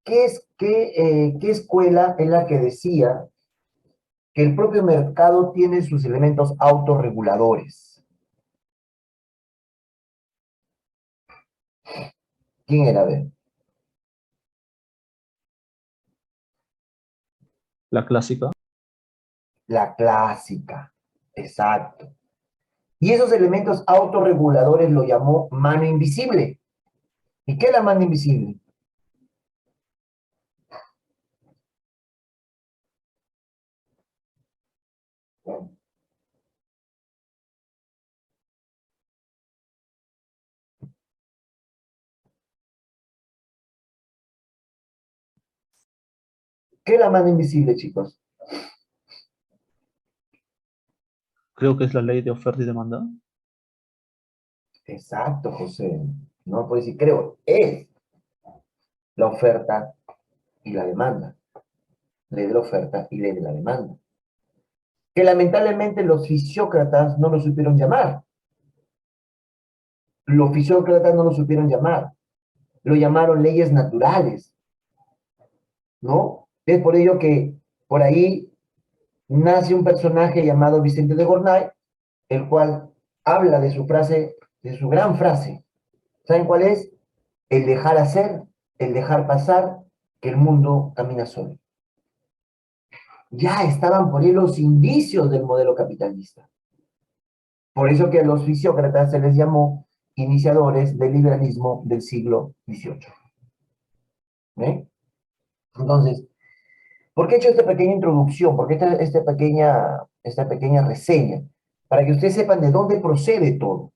¿Qué escuela es la que decía que el propio mercado tiene sus elementos autorreguladores? ¿Quién era? A ver. La clásica. La clásica, exacto. Y esos elementos autorreguladores lo llamó mano invisible. ¿Y qué es la mano invisible? ¿Qué es la mano invisible, chicos? Creo que es la ley de oferta y demanda. Exacto, José. No puedo decir creo, es la oferta y la demanda. Ley de la oferta y ley de la demanda. Que lamentablemente los fisiócratas no lo supieron llamar. Los fisiócratas no lo supieron llamar. Lo llamaron leyes naturales, ¿no? Es por ello que por ahí nace un personaje llamado Vicente de Gornay, el cual habla de su frase, de su gran frase. ¿Saben cuál es? El dejar hacer, el dejar pasar, que el mundo camina solo. Ya estaban por ahí los indicios del modelo capitalista. Por eso que a los fisiócratas se les llamó iniciadores del liberalismo del siglo XVIII. ¿Eh? Entonces, ¿por qué he hecho esta pequeña introducción? ¿Por qué esta pequeña reseña? Para que ustedes sepan de dónde procede todo.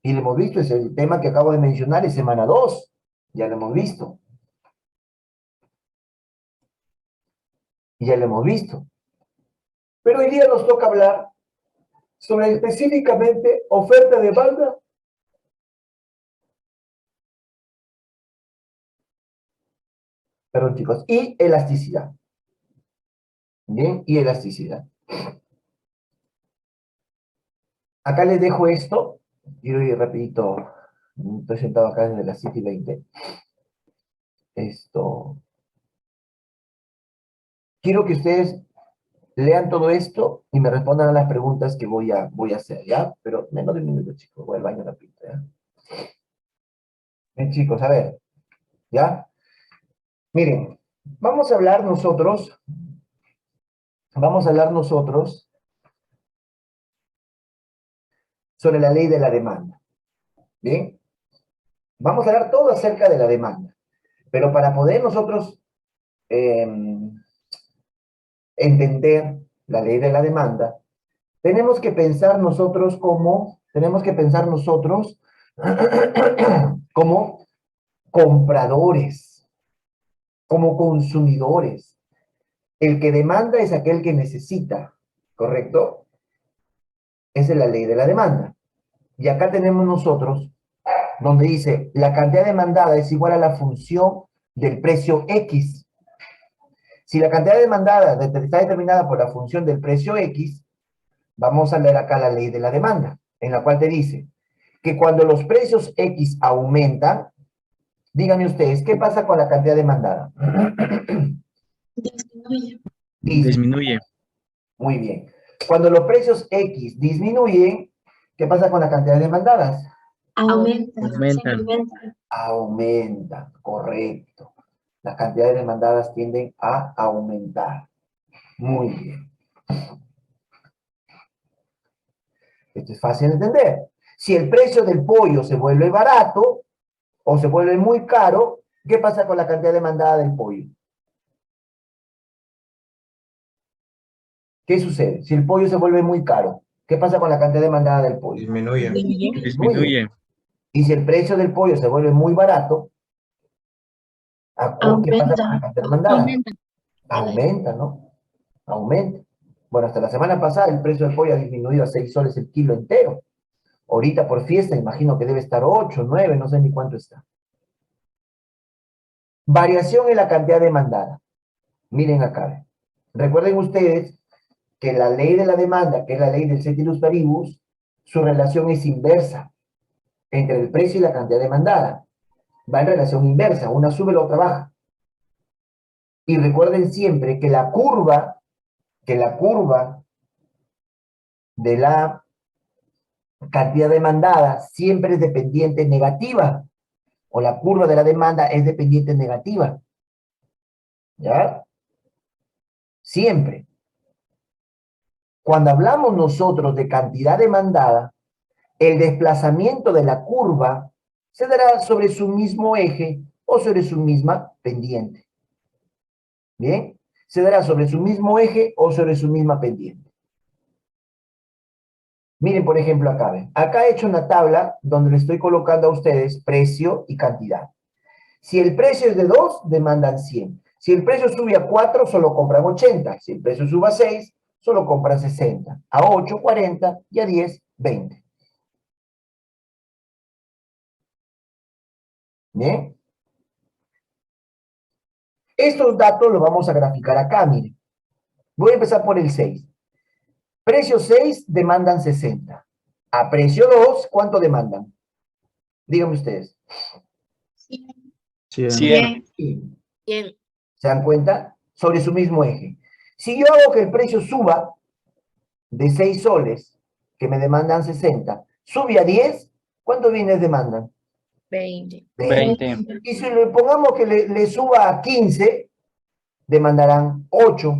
Y lo hemos visto, es el tema que acabo de mencionar, es semana 2. Ya lo hemos visto. Ya lo hemos visto. Pero hoy día nos toca hablar sobre específicamente oferta-demanda. Perdón, chicos. Y elasticidad. Bien, y elasticidad. Acá les dejo esto. Quiero ir rapidito. Estoy sentado acá desde las 7:20. Esto. Quiero que ustedes lean todo esto y me respondan a las preguntas que voy a hacer, ¿ya? Pero menos de un minuto, chicos. Voy al baño rapidito, ¿ya? Bien, chicos, a ver, ¿ya? Miren, vamos a hablar nosotros sobre la ley de la demanda, ¿bien? Vamos a hablar todo acerca de la demanda, pero para poder nosotros eh, entender la ley de la demanda, tenemos que pensar nosotros como compradores, como consumidores. El que demanda es aquel que necesita, ¿correcto? Esa es la ley de la demanda. Y acá tenemos nosotros, donde dice, la cantidad demandada es igual a la función del precio X. Si la cantidad demandada está determinada por la función del precio X, vamos a leer acá la ley de la demanda, en la cual te dice que cuando los precios X aumentan, díganme ustedes, ¿qué pasa con la cantidad demandada? Disminuye. Disminuye. Muy bien. Cuando los precios X disminuyen, ¿qué pasa con las cantidades demandadas? Aumenta. Aumentan. Aumenta. Aumentan, correcto. Las cantidades demandadas tienden a aumentar. Muy bien. Esto es fácil de entender. Si el precio del pollo se vuelve barato o se vuelve muy caro, ¿qué pasa con la cantidad demandada del pollo? ¿Qué sucede? Si el pollo se vuelve muy caro, ¿qué pasa con la cantidad demandada del pollo? Disminuye. Disminuye. Y si el precio del pollo se vuelve muy barato, ¿qué pasa con la Aumenta. cantidad demandada? Aumenta. Aumenta, ¿no? Aumenta. Bueno, hasta la semana pasada el precio del pollo ha disminuido a 6 soles el kilo entero. Ahorita por fiesta imagino que debe estar 8, 9, no sé ni cuánto está. Variación en la cantidad demandada. Miren acá. Recuerden ustedes que la ley de la demanda, que es la ley del ceteris paribus, su relación es inversa entre el precio y la cantidad demandada. Va en relación inversa, una sube, la otra baja. Y recuerden siempre que la curva de la cantidad demandada siempre es dependiente negativa, o la curva de la demanda es dependiente negativa. ¿Ya? Siempre. Cuando hablamos nosotros de cantidad demandada, el desplazamiento de la curva se dará sobre su mismo eje o sobre su misma pendiente. ¿Bien? Se dará sobre su mismo eje o sobre su misma pendiente. Miren, por ejemplo, acá, ¿ven? Acá he hecho una tabla donde le estoy colocando a ustedes precio y cantidad. Si el precio es de 2, demandan 100. Si el precio sube a 4, solo compran 80. Si el precio sube a 6, solo compran 60. A 8, 40 y a 10, 20. ¿Bien? Estos datos los vamos a graficar acá, miren. Voy a empezar por el 6. Precio 6, demandan 60. A precio 2, ¿cuánto demandan? Díganme ustedes. 100. 100. 100. ¿Se dan cuenta? Sobre su mismo eje. Si yo hago que el precio suba de 6 soles, que me demandan 60, sube a 10, ¿cuántos bienes demandan? 20. 20. Y si le pongamos que le suba a 15, demandarán 8.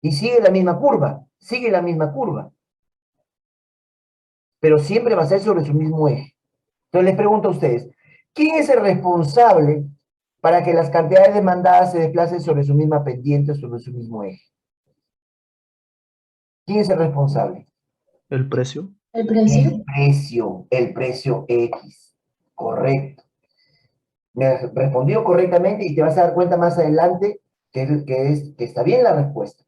Y sigue la misma curva, sigue la misma curva. Pero siempre va a ser sobre su mismo eje. Entonces les pregunto a ustedes, ¿quién es el responsable para que las cantidades demandadas se desplacen sobre su misma pendiente o sobre su mismo eje? ¿Quién es el responsable? ¿El precio? ¿El precio? El precio X. Correcto. Me has respondido correctamente y te vas a dar cuenta más adelante que está bien la respuesta.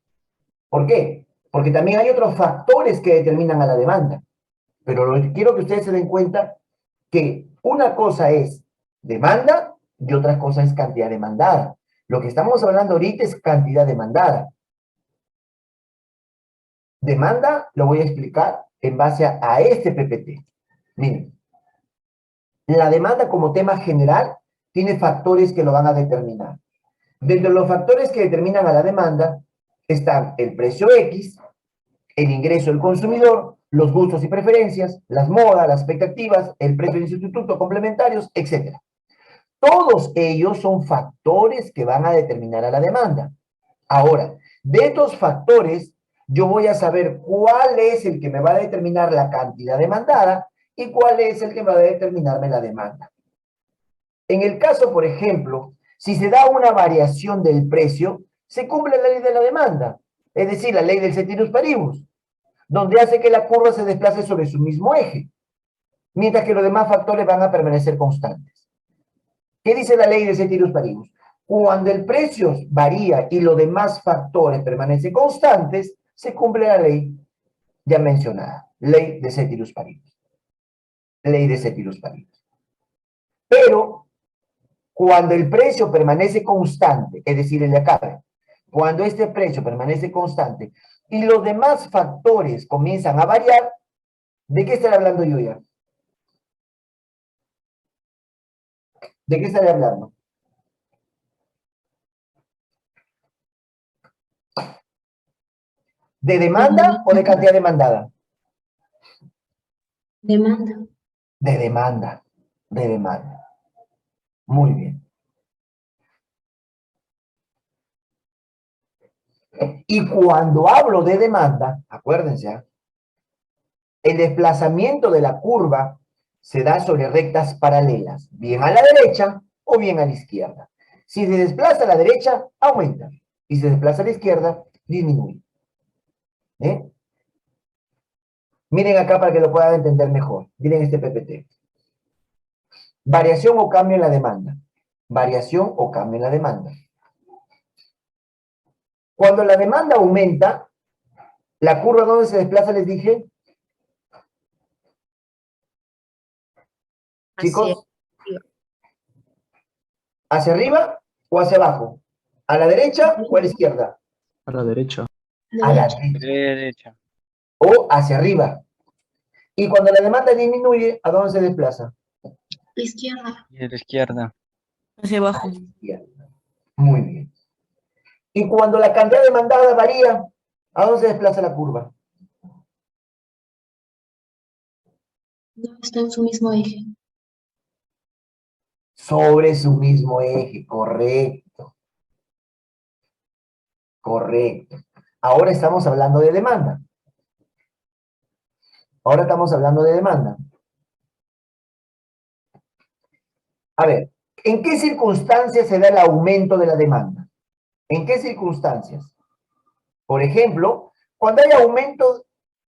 ¿Por qué? Porque también hay otros factores que determinan a la demanda. Pero quiero que ustedes se den cuenta que una cosa es demanda y otra cosa es cantidad demandada. Lo que estamos hablando ahorita es cantidad demandada. Demanda lo voy a explicar en base a este PPT. Miren, la demanda como tema general tiene factores que lo van a determinar. Dentro de los factores que determinan a la demanda están el precio X, el ingreso del consumidor, los gustos y preferencias, las modas, las expectativas, el precio de sustituto, complementarios, etc. Todos ellos son factores que van a determinar a la demanda. Ahora, de estos factores, yo voy a saber cuál es el que me va a determinar la cantidad demandada y cuál es el que va a determinarme la demanda. En el caso, por ejemplo, si se da una variación del precio, se cumple la ley de la demanda, es decir, la ley del ceteris paribus, donde hace que la curva se desplace sobre su mismo eje, mientras que los demás factores van a permanecer constantes. ¿Qué dice la ley del ceteris paribus? Cuando el precio varía y los demás factores permanecen constantes, se cumple la ley ya mencionada, ley de ceteris paribus. Ley de ceteris paribus. Pero cuando el precio permanece constante, es decir, el de acá, cuando este precio permanece constante y los demás factores comienzan a variar, ¿de qué estaré hablando yo ya? ¿De qué estaré hablando? ¿De demanda o de cantidad demandada? Demanda. De demanda, de demanda. Muy bien. Y cuando hablo de demanda, acuérdense, el desplazamiento de la curva se da sobre rectas paralelas, bien a la derecha o bien a la izquierda. Si se desplaza a la derecha, aumenta. Y si se desplaza a la izquierda, disminuye. ¿Eh? Miren acá para que lo puedan entender mejor. Miren este PPT. Variación o cambio en la demanda. Variación o cambio en la demanda. Cuando la demanda aumenta, la curva donde se desplaza, les dije. Chicos, ¿hacia arriba o hacia abajo? ¿A la derecha o a la izquierda? A la derecha. A la Derecha. derecha. Derecha. O hacia arriba. Y cuando la demanda disminuye, ¿a dónde se desplaza? Izquierda. Y a la izquierda. Hacia abajo. Izquierda. Muy bien. Y cuando la cantidad demandada varía, ¿a dónde se desplaza la curva? No está en su mismo eje. Sobre su mismo eje, correcto. Correcto. Ahora estamos hablando de demanda. Ahora estamos hablando de demanda. A ver, ¿en qué circunstancias se da el aumento de la demanda? ¿En qué circunstancias? Por ejemplo, cuando hay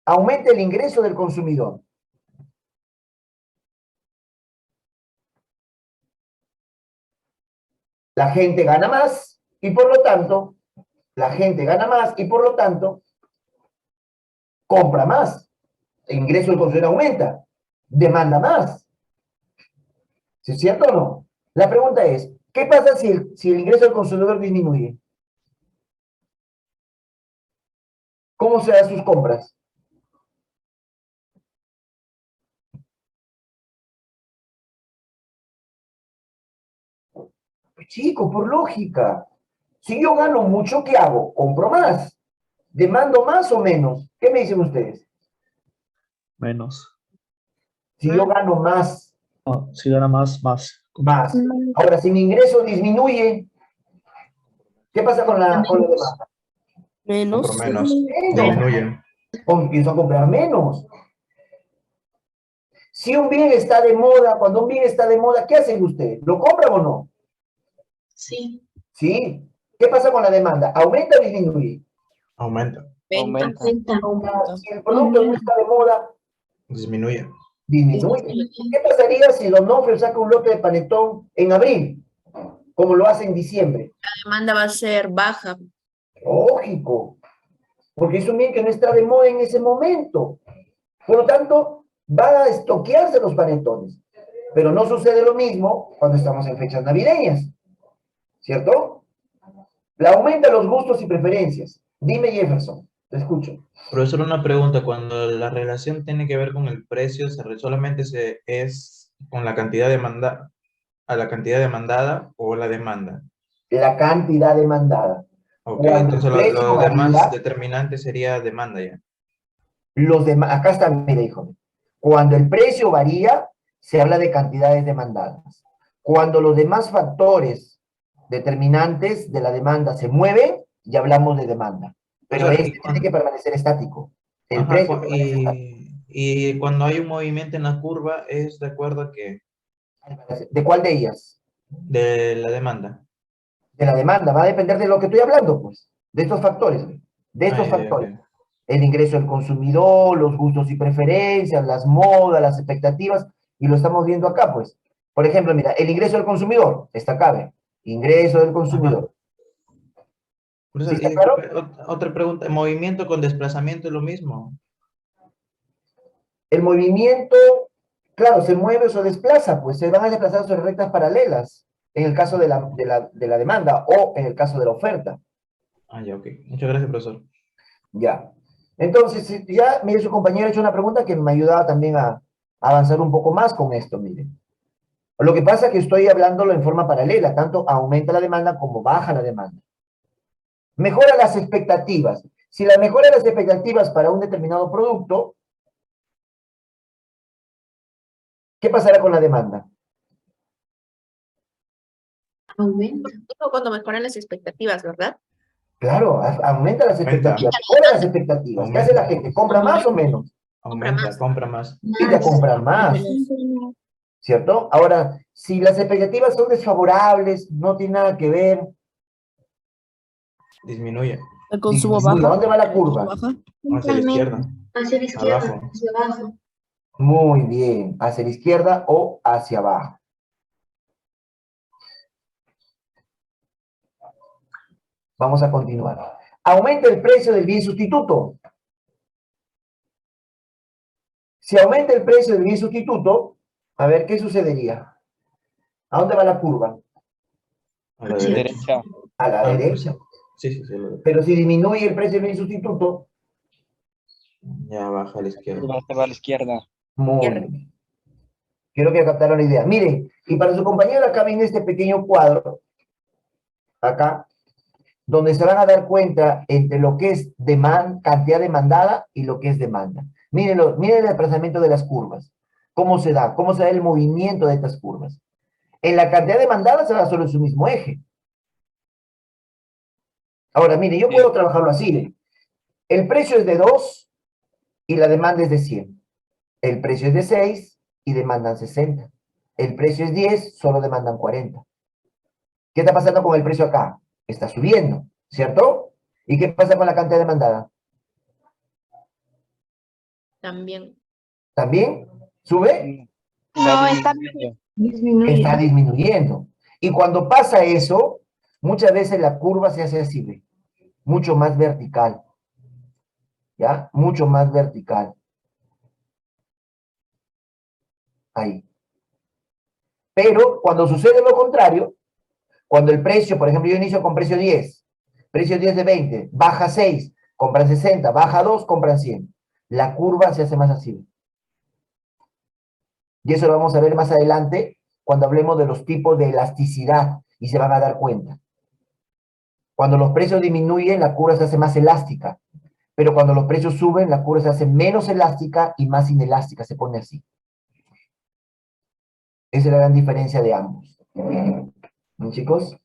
aumenta el ingreso del consumidor. La gente gana más y por lo tanto, la gente gana más y por lo tanto, compra más. El ingreso del consumidor aumenta, demanda más. ¿Sí es cierto o no? La pregunta es, ¿qué pasa si el ingreso del consumidor disminuye? ¿Cómo se dan sus compras? Pues chico, por lógica. Si yo gano mucho, ¿qué hago? Compro más. ¿Demando más o menos? ¿Qué me dicen ustedes? Menos. Si yo gano más, No, si gana más. más. Ahora, si mi ingreso disminuye, ¿qué pasa con la demanda? Menos. Por menos. Menos. Disminuye. O empiezo a comprar menos. Si un bien está de moda, cuando un bien está de moda, ¿qué hacen ustedes? ¿Lo compran o no? Sí. Sí. ¿Qué pasa con la demanda? ¿Aumenta o disminuye? Aumenta. Aumenta. Aumenta. Si el producto no está de moda, Disminuye. disminuye. ¿Qué pasaría si Donofrio saca un lote de panetón en abril, como lo hace en diciembre? La demanda va a ser baja. Lógico, porque es un bien que no está de moda en ese momento. Por lo tanto, va a estoquearse los panetones. Pero no sucede lo mismo cuando estamos en fechas navideñas, ¿cierto? La aumenta los gustos y preferencias. Dime, Jefferson, te escucho. Profesor, una pregunta. Cuando la relación tiene que ver con el precio, solamente es con la cantidad demandada, a la cantidad demandada o la demanda. La cantidad demandada. Ok, Cuando el entonces precio lo demás varía, determinante sería demanda ya. los demás, acá está, mira, hijo. Cuando el precio varía, se habla de cantidades demandadas. Cuando los demás factores determinantes de la demanda se mueven, ya hablamos de demanda. Pero Profesor, este tiene que permanecer estático. El ajá, precio permanece estático. y cuando hay un movimiento en la curva es de acuerdo a que ¿De cuál de ellas? de la demanda. De la demanda. Va a depender de lo que estoy hablando, pues. De estos factores. De estos Ya, factores. ok. El ingreso del consumidor, los gustos y preferencias, las modas, las expectativas, y lo estamos viendo acá, pues. Por ejemplo, mira, el ingreso del consumidor, está acá, ¿ve? Ingreso del consumidor. ¿Sí Profesor, y está disculpe, claro? otra pregunta. ¿Movimiento con desplazamiento es lo mismo? El movimiento, claro, se mueve o se desplaza, pues se van a desplazar sobre rectas paralelas, en el caso de la demanda o en el caso de la oferta. Ah, ya, ok. Muchas gracias, profesor. Ya. Entonces, ya, mire, su compañero ha hecho una pregunta que me ayudaba también a avanzar un poco más con esto, mire. Lo que pasa es que estoy hablándolo en forma paralela, tanto aumenta la demanda como baja la demanda. Mejora las expectativas. Si la mejora las expectativas para un determinado producto, ¿qué pasará con la demanda? Aumenta. Cuando mejoran las expectativas, ¿verdad? Claro, aumenta las Aumenta. expectativas, mejora las expectativas. ¿Qué hace la gente? ¿Compra más o menos? Aumenta, compra más. Tiende a comprar más, ¿cierto? Ahora, si las expectativas son desfavorables, no tiene nada que ver, Disminuye. El consumo disminuye. ¿A baja. dónde va la curva? Baja. Hacia la izquierda. Hacia la izquierda, Abajo. hacia abajo. Muy bien, hacia la izquierda o hacia abajo. Vamos a continuar. Aumenta el precio del bien sustituto. Si aumenta el precio del bien sustituto, a ver, ¿qué sucedería? ¿A dónde va la curva? A la Hacia derecha. A la Ah, derecha. Sí, sí, sí. Pero si disminuye el precio del bien sustituto, Ya baja a la izquierda. Curva se va a la izquierda. muy bien. Quiero que captaron la idea. Miren, y para su compañero acá viene este pequeño cuadro, acá, donde se van a dar cuenta entre lo que es cantidad demandada y lo que es demanda. Mírenlo, miren el desplazamiento de las curvas. ¿Cómo se da? ¿Cómo se da el movimiento de estas curvas? En la cantidad demandada se va sobre su mismo eje. Ahora, mire, yo puedo trabajarlo así. ¿Ve? El precio es de 2 y la demanda es de 100. El precio es de 6 y demandan 60. El precio es 10, solo demandan 40. ¿Qué está pasando con el precio acá? Está subiendo, ¿cierto? ¿Y qué pasa con la cantidad demandada? También. ¿También? ¿Sube? No, está disminuyendo. Disminuye. Está disminuyendo. Y cuando pasa eso, muchas veces la curva se hace así, ¿ve? Mucho más vertical. ¿Ya? Mucho más vertical. Ahí. Pero cuando sucede lo contrario, cuando el precio, por ejemplo, yo inicio con precio 10, precio 10 de 20, baja 6, compran 60, baja 2, compran 100. La curva se hace más así. Y eso lo vamos a ver más adelante cuando hablemos de los tipos de elasticidad y se van a dar cuenta. Cuando los precios disminuyen, la curva se hace más elástica. Pero cuando los precios suben, la curva se hace menos elástica y más inelástica, se pone así. Esa es la gran diferencia de ambos. ¿No, chicos?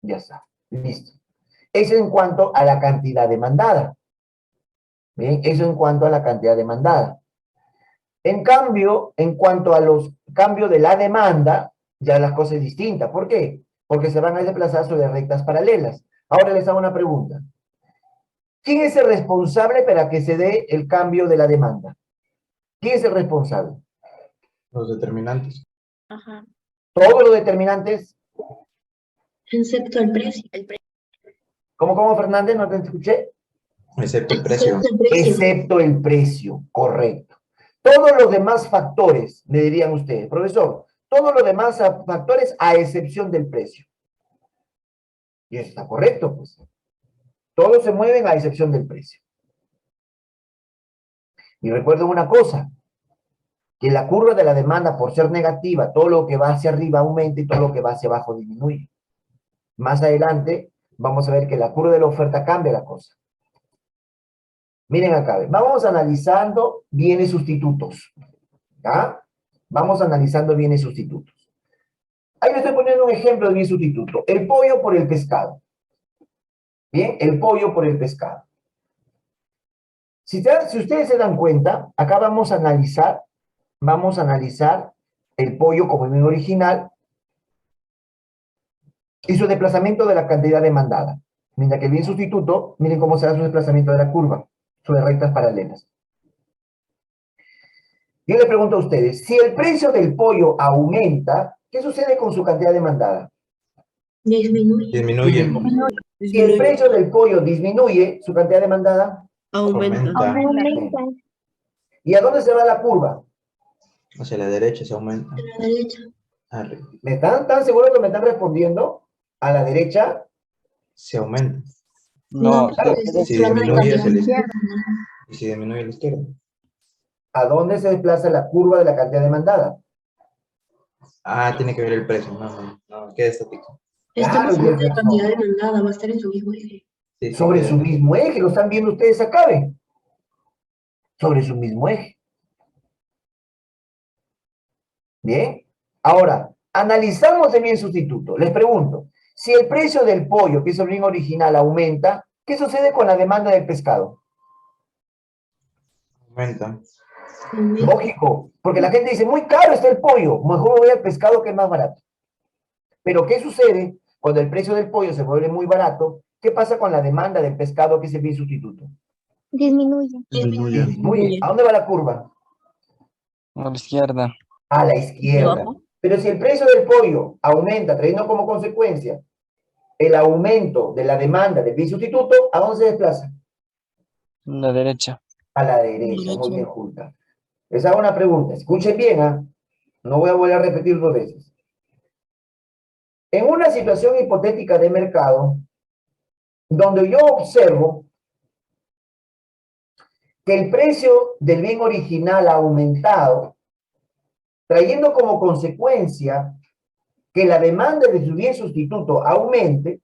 Ya está. Listo. Eso en cuanto a la cantidad demandada. Bien, eso en cuanto a la cantidad demandada. En cambio, en cuanto a los cambios de la demanda, ya la cosa es distinta. ¿Por qué? Porque se van a desplazar sobre rectas paralelas. Ahora les hago una pregunta. ¿Quién es el responsable para que se dé el cambio de la demanda? ¿Quién es el responsable? Los determinantes. Ajá. Todos los determinantes. Excepto el precio. El precio. ¿Cómo, Fernández? ¿No te escuché? Excepto el precio. Excepto el precio. Excepto el precio, correcto. Todos los demás factores, me dirían ustedes, profesor, todos los demás factores a excepción del precio. Y eso está correcto, pues. Todos se mueven a excepción del precio. Y recuerden una cosa, que la curva de la demanda, por ser negativa, todo lo que va hacia arriba aumenta y todo lo que va hacia abajo disminuye. Más adelante vamos a ver que la curva de la oferta cambia la cosa. Miren acá, vamos analizando bienes sustitutos. ¿Ya? Vamos analizando bienes sustitutos. Ahí le estoy poniendo un ejemplo de bien sustituto. El pollo por el pescado. Bien, el pollo por el pescado. Si ustedes se dan cuenta, acá vamos a analizar el pollo como el bien original y su desplazamiento de la cantidad demandada. Mientras que el bien sustituto, miren cómo se da su desplazamiento de la curva sobre rectas paralelas. Yo les pregunto a ustedes, si el precio del pollo aumenta, ¿qué sucede con su cantidad demandada? Disminuye. Disminuye. Si el precio del pollo disminuye, su cantidad demandada Aumenta. Aumenta. ¿Y a dónde se va la curva? Hacia la derecha se aumenta. A la derecha. Arriba. ¿Me están tan seguros que me están respondiendo? A la derecha. Se aumenta. No, claro, pues, si desplaza la disminuye cantidad hacia la de izquierda. demanda. Y si disminuye a la izquierda. ¿A dónde se desplaza la curva de la cantidad demandada? Ah, tiene que ver el precio. No, queda estático. Claro, Estamos hablando de y cantidad demandada, va a estar en su mismo eje. Sí, sí, sobre queda. su mismo eje, lo están viendo ustedes acá, ¿ven? Sobre su mismo eje. Bien. Ahora, analizamos el bien sustituto. Les pregunto, si el precio del pollo, que es el bien original, aumenta, ¿qué sucede con la demanda del pescado? Aumenta. Lógico, porque la gente dice, muy caro está el pollo, mejor me voy al pescado que es más barato. Pero ¿qué sucede cuando el precio del pollo se vuelve muy barato? ¿Qué pasa con la demanda del pescado, que es el bien sustituto? Disminuye. disminuye. Disminuye. ¿A dónde va la curva? A la izquierda. A la izquierda. Abajo. Pero si el precio del pollo aumenta, trayendo como consecuencia el aumento de la demanda del bien sustituto, ¿a dónde se desplaza? La derecha. A la derecha. Muy bien, Julta. Les hago una pregunta. Escuchen bien, ¿ah? No voy a volver a repetir 2 veces. En una situación hipotética de mercado, donde yo observo que el precio del bien original ha aumentado, trayendo como consecuencia que la demanda de su bien sustituto aumente,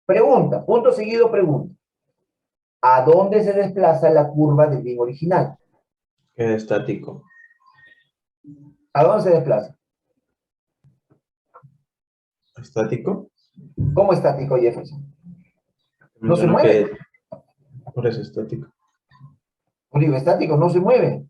pregunta, punto seguido pregunta, ¿a dónde se desplaza la curva del bien original? Queda estático. ¿A dónde se desplaza? ¿Estático? ¿Cómo estático, Jefferson? No se Mencionó mueve. que por eso estático. Digo, estático, no se mueve.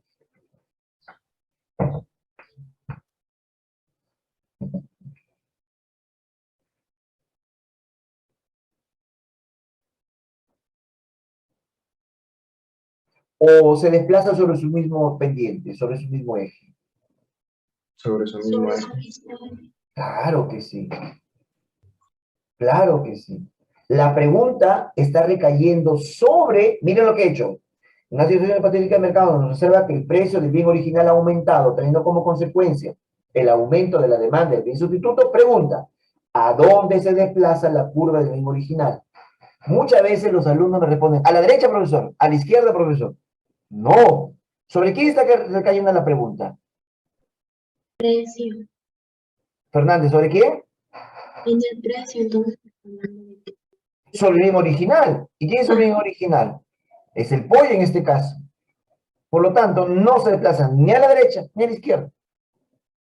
O se desplaza sobre su mismo pendiente, sobre su mismo eje. Sobre eso mismo Sobre es. su mismo eje. Claro que sí. Claro que sí. La pregunta está recayendo sobre, miren lo que he hecho. Una situación hipotética de mercado nos observa que el precio del bien original ha aumentado, teniendo como consecuencia el aumento de la demanda del bien sustituto. Pregunta, ¿a dónde se desplaza la curva del bien original? Muchas veces los alumnos me responden, a la derecha, profesor, a la izquierda, profesor. No. ¿Sobre quién está recayendo la pregunta? Precio. Fernández, ¿sobre quién? En el precio, entonces. Hablando de que- Sobre el bien original. ¿Y quién es el bien original? Es el pollo en este caso. Por lo tanto, no se desplaza ni a la derecha ni a la izquierda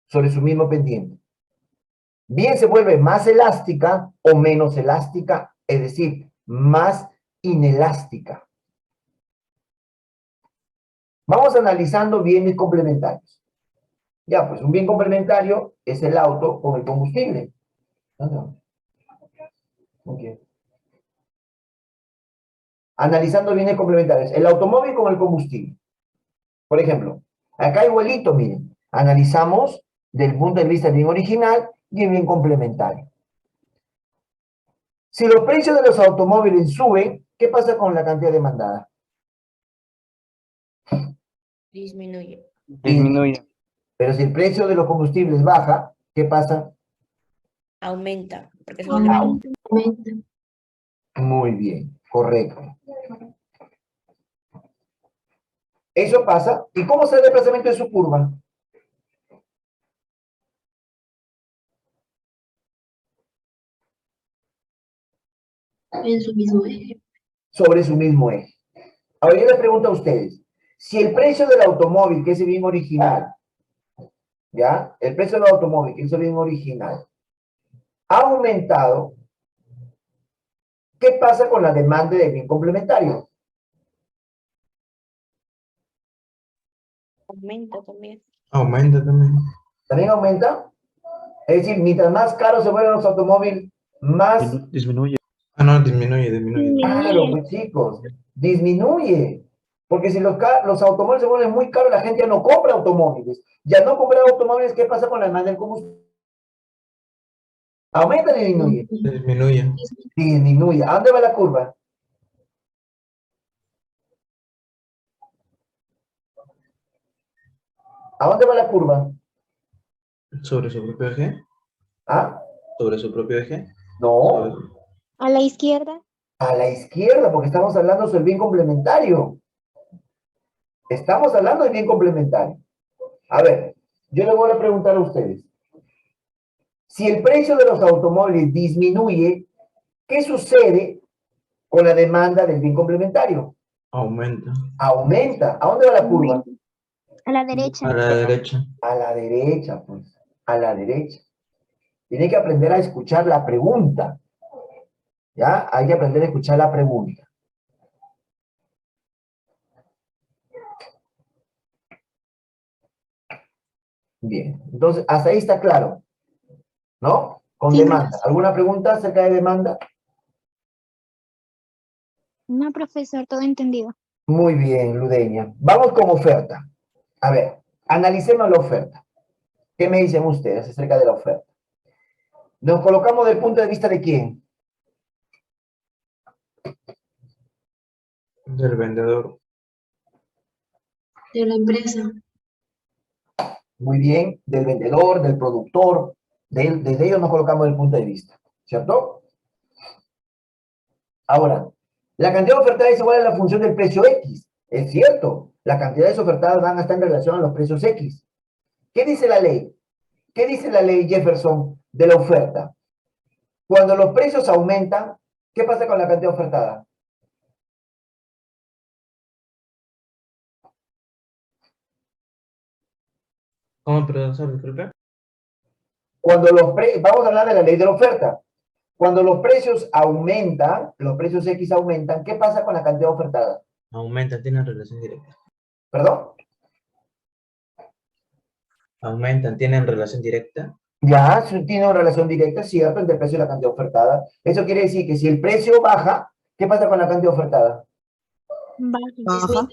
sobre su mismo pendiente. Bien se vuelve más elástica o menos elástica, es decir, más inelástica. Vamos analizando bienes complementarios. Ya, pues un bien complementario es el auto con el combustible. Okay. Analizando bienes complementarios. El automóvil con el combustible. Por ejemplo, acá igualito, miren. Analizamos del punto de vista del bien original y el bien complementario. Si los precios de los automóviles suben, ¿qué pasa con la cantidad demandada? Disminuye. Disminuye. Pero si el precio de los combustibles baja, ¿qué pasa? Aumenta, porque se vuelve menos. Aumenta, aumenta. Muy bien, correcto. Eso pasa. ¿Y cómo se da el desplazamiento de su curva? En su mismo eje. Sobre su mismo eje. Ahora yo les pregunto a ustedes, si el precio del automóvil, que es el bien original, ¿ya? El precio del automóvil, que es el bien original, ha aumentado, ¿qué pasa con la demanda de bien complementario? Aumenta también. Aumenta también. ¿También aumenta? Es decir, mientras más caros se vuelven los automóviles, más Disminuye. Ah, no, disminuye. claro, pues chicos, disminuye. Porque si los automóviles se vuelven muy caros, la gente ya no compra automóviles. Ya no compra automóviles, ¿qué pasa con la demanda del combustible? ¿Aumenta o disminuye? Disminuye. Disminuye. ¿A dónde va la curva? ¿A dónde va la curva? Sobre su propio eje. ¿Ah? Sobre su propio eje. No, A la izquierda. a la izquierda, porque estamos hablando sobre el bien complementario. Estamos hablando de bien complementario. A ver, yo les voy a preguntar a ustedes. Si el precio de los automóviles disminuye, ¿qué sucede con la demanda del bien complementario? Aumenta. Aumenta. ¿A dónde va la curva? A la derecha. A la derecha. A la derecha, pues. A la derecha. Tiene que aprender a escuchar la pregunta. ¿Ya? Hay que aprender a escuchar la pregunta. Bien. Entonces, hasta ahí está claro. ¿No? Con Sí, demanda. profesor. ¿Alguna pregunta acerca de demanda? No, profesor, todo entendido. Muy bien, Ludeña. Vamos con oferta. A ver, analicemos la oferta. ¿Qué me dicen ustedes acerca de la oferta? Nos colocamos del punto de vista de quién. Del vendedor. De la empresa. Muy bien, del vendedor, del productor, desde ellos nos colocamos el punto de vista, ¿cierto? Ahora, la cantidad ofertada es igual a la función del precio X. Es cierto, las cantidades ofertadas van a estar en relación a los precios X. ¿Qué dice la ley? ¿Qué dice la ley Jefferson de la oferta? Cuando los precios aumentan, ¿qué pasa con la cantidad ofertada? ¿Cómo, profesor? Disculpe. Vamos a hablar de la ley de la oferta. Cuando los precios aumentan, los precios X aumentan, ¿qué pasa con la cantidad ofertada? Aumenta, tienen relación directa. ¿Perdón? Aumentan, tienen relación directa. Ya, tiene una relación directa, cierto, entre el precio y la cantidad ofertada. Eso quiere decir que si el precio baja, ¿qué pasa con la cantidad ofertada? Baja.